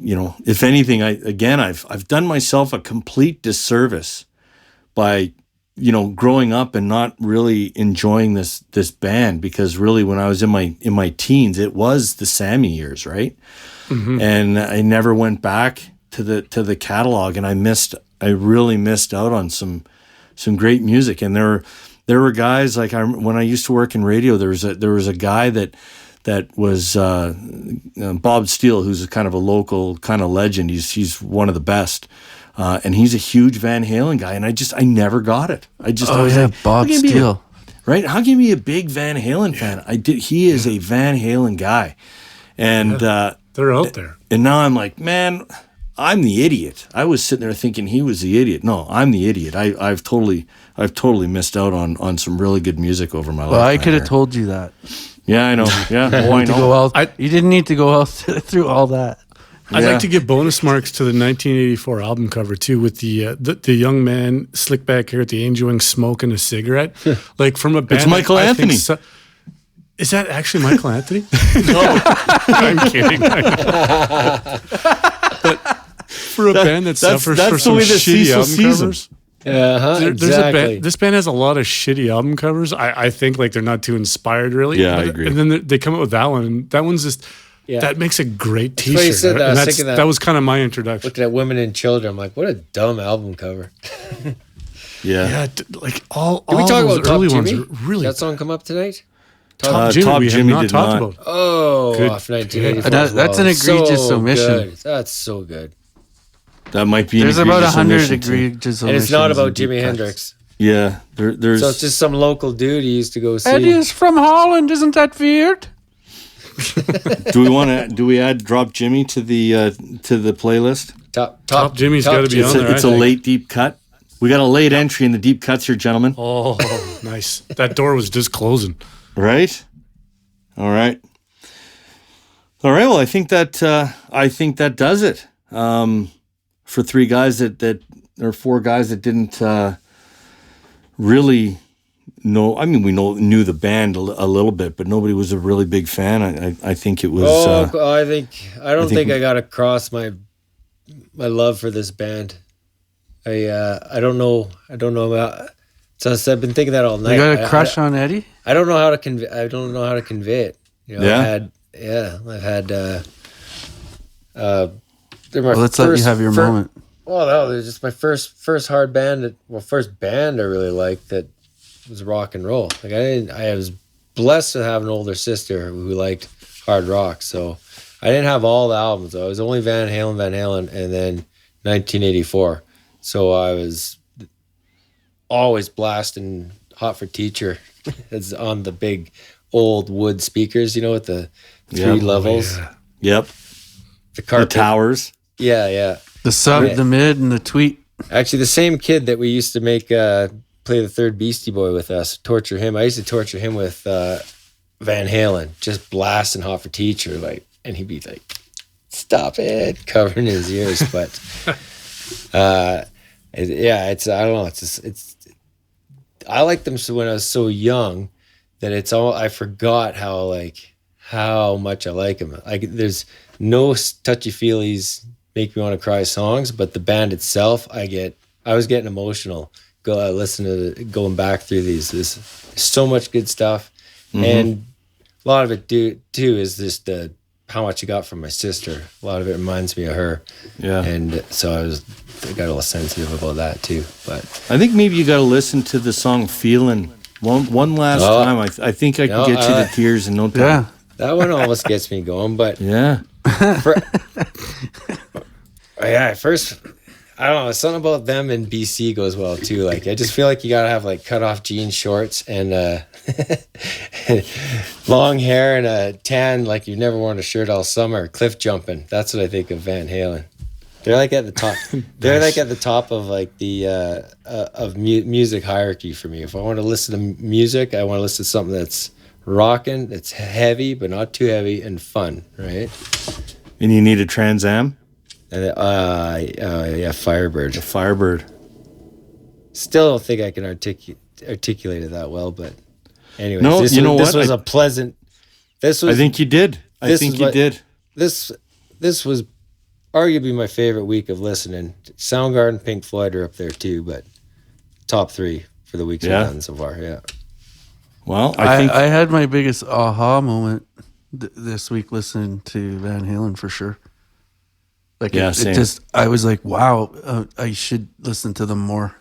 if anything, I've done myself a complete disservice by growing up and not really enjoying this band, because really when I was in my teens, it was the Sammy years, right? Mm-hmm. And I never went back to the catalog, and I really missed out on some great music. And there were guys like when I used to work in radio, there was a guy that was Bob Steele, who's kind of a local kind of legend. He's one of the best. And he's a huge Van Halen guy, and I never got it. I was like, Bob Steele, right? How can you be a big Van Halen fan? He is a Van Halen guy, and they're out there. And now I'm like, man, I'm the idiot. I was sitting there thinking he was the idiot. No, I'm the idiot. I've totally missed out on some really good music over my life. Well, I could have told you that. Yeah, I know. Yeah, I know. You didn't need to go out through all that. I'd like to give bonus marks to the 1984 album cover too, with the young man, slick back hair, with the angel wing, smoking a cigarette, like from a band. It's Michael Anthony. Is that actually Michael Anthony? No, I'm kidding. But for a band that suffers for some shitty album covers. Exactly. This band has a lot of shitty album covers. I think like they're not too inspired, really. Yeah, I agree. And then they come up with that one, and that one's just. Yeah. That makes a great T-shirt. Said that. That was kind of my introduction. Looking at Women and Children, I'm like, what a dumb album cover. Yeah, like all. Did we talk about early Top ones Jimmy? are really. That song come up tonight? Top Jimmy. We have not talked about. Oh, off 1984. That's an egregious omission. Good. That's so good. That might be. There's about 100 egregious omissions. And it's not about Jimi Hendrix. Yeah, there's. So it's just some local dude he used to go see. Eddie is from Holland. Isn't that weird? Do we add Drop Jimmy to the playlist? Top Jimmy's got to be on there. It's a late deep cut. We got a late entry in the deep cuts here, gentlemen. Oh, nice. That door was just closing. Right. All right. Well, I think that does it. For three guys that or four guys that didn't really. No, I mean we knew the band a little bit, but nobody was a really big fan. I think it was. I don't think I got across my love for this band. I don't know about. So I've been thinking that all night. You got a crush on Eddie? I don't know how to convey. I don't know how to convey it. Yeah. I've had. Let's let you have your moment. Well, no, they're just my first hard band. First band I really liked that. Was rock and roll. Like I was blessed to have an older sister who liked hard rock, so I didn't have all the albums. I was only Van Halen, and then 1984. So I was always blasting "Hot for Teacher." It's on the big old wood speakers, with the three levels. Yeah. Yep. The carpet. The towers. Yeah. The sub, the mid, and the tweet. Actually, the same kid that we used to make. Play the third Beastie Boy with us, torture him. I used to torture him with Van Halen, just blasting "Hot for Teacher," and he'd be like, "Stop it," covering his ears. But it's I don't know. It's I liked them so when I was so young that I forgot how much I like them. There's no touchy feelies make me want to cry songs, but the band itself, I was getting emotional. Going back through these. There's so much good stuff, and a lot of it too is just how much I got from my sister. A lot of it reminds me of her. Yeah, and so I got a little sensitive about that too. But I think maybe you got to listen to the song "Feelin'" one last time. I think I can get you to tears in no time. Yeah, that one almost gets me going. But yeah, I don't know. Something about them in BC goes well too. Like I just feel like you gotta have like cut off jean shorts and long hair and a tan like you've never worn a shirt all summer. Cliff jumping. That's what I think of Van Halen. They're like at the top. They're like at the top of like the music hierarchy for me. If I want to listen to music, I want to listen to something that's rocking, that's heavy but not too heavy and fun, right? And you need a Trans Am? And yeah, Firebird. A Firebird. Still don't think I can articulate it that well, but anyways, no, this was a pleasant. This was. I think you did. I think you did. This was arguably my favorite week of listening. Soundgarden, Pink Floyd are up there too, but top 3 for the weeks we've done so far. Yeah. Well, I think I had my biggest aha moment this week listening to Van Halen for sure. Like it just, I was like, wow, I should listen to them more.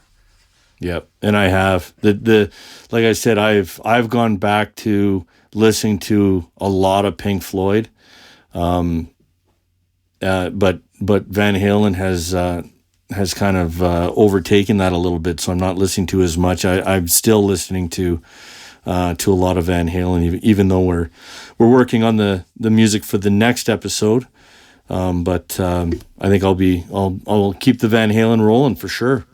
Yep, and I have the like I said, I've gone back to listening to a lot of Pink Floyd, but Van Halen has kind of overtaken that a little bit, so I'm not listening to as much. I'm still listening to a lot of Van Halen, even though we're working on the music for the next episode. But I think I'll keep the Van Halen rolling for sure.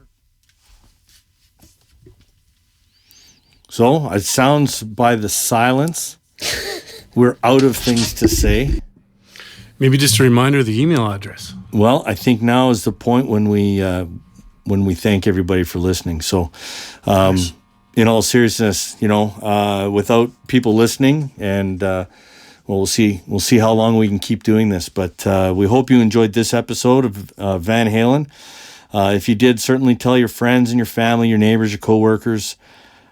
So it sounds by the silence, we're out of things to say. Maybe just a reminder of the email address. Well, I think now is the point when we thank everybody for listening. So, in all seriousness, without people listening, and we'll see how long we can keep doing this. But we hope you enjoyed this episode of Van Halen. If you did, certainly tell your friends and your family, your neighbors, your coworkers.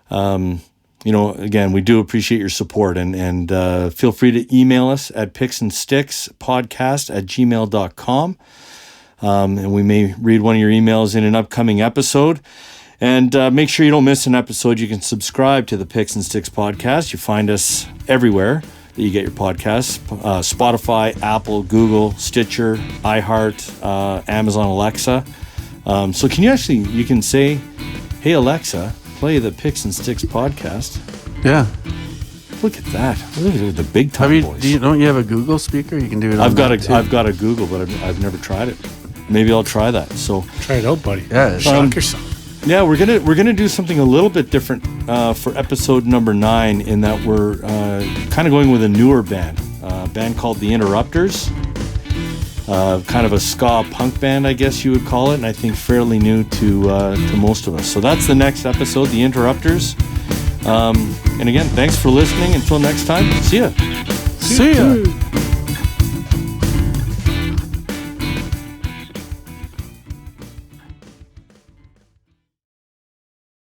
Again, we do appreciate your support, and feel free to email us at picksandstickspodcast@gmail.com. And we may read one of your emails in an upcoming episode. And make sure you don't miss an episode. You can subscribe to the Picks and Sticks podcast. You find us everywhere that you get your podcasts: Spotify, Apple, Google, Stitcher, iHeart, Amazon Alexa. So you can say, "Hey Alexa, play the Picks and Sticks podcast." Yeah. Look at that. Look at the big time voice. Don't you have a Google speaker? You can do it. I've got a Google, but I've never tried it. Maybe I'll try that. So try it out, buddy. Yeah, shock yourself. Yeah, we're gonna do something a little bit different for episode number 9, in that we're kind of going with a newer band, a band called The Interrupters. Kind of a ska punk band, I guess you would call it, and I think fairly new to most of us. So that's the next episode, The Interrupters. And again, thanks for listening. Until next time, see ya. See ya.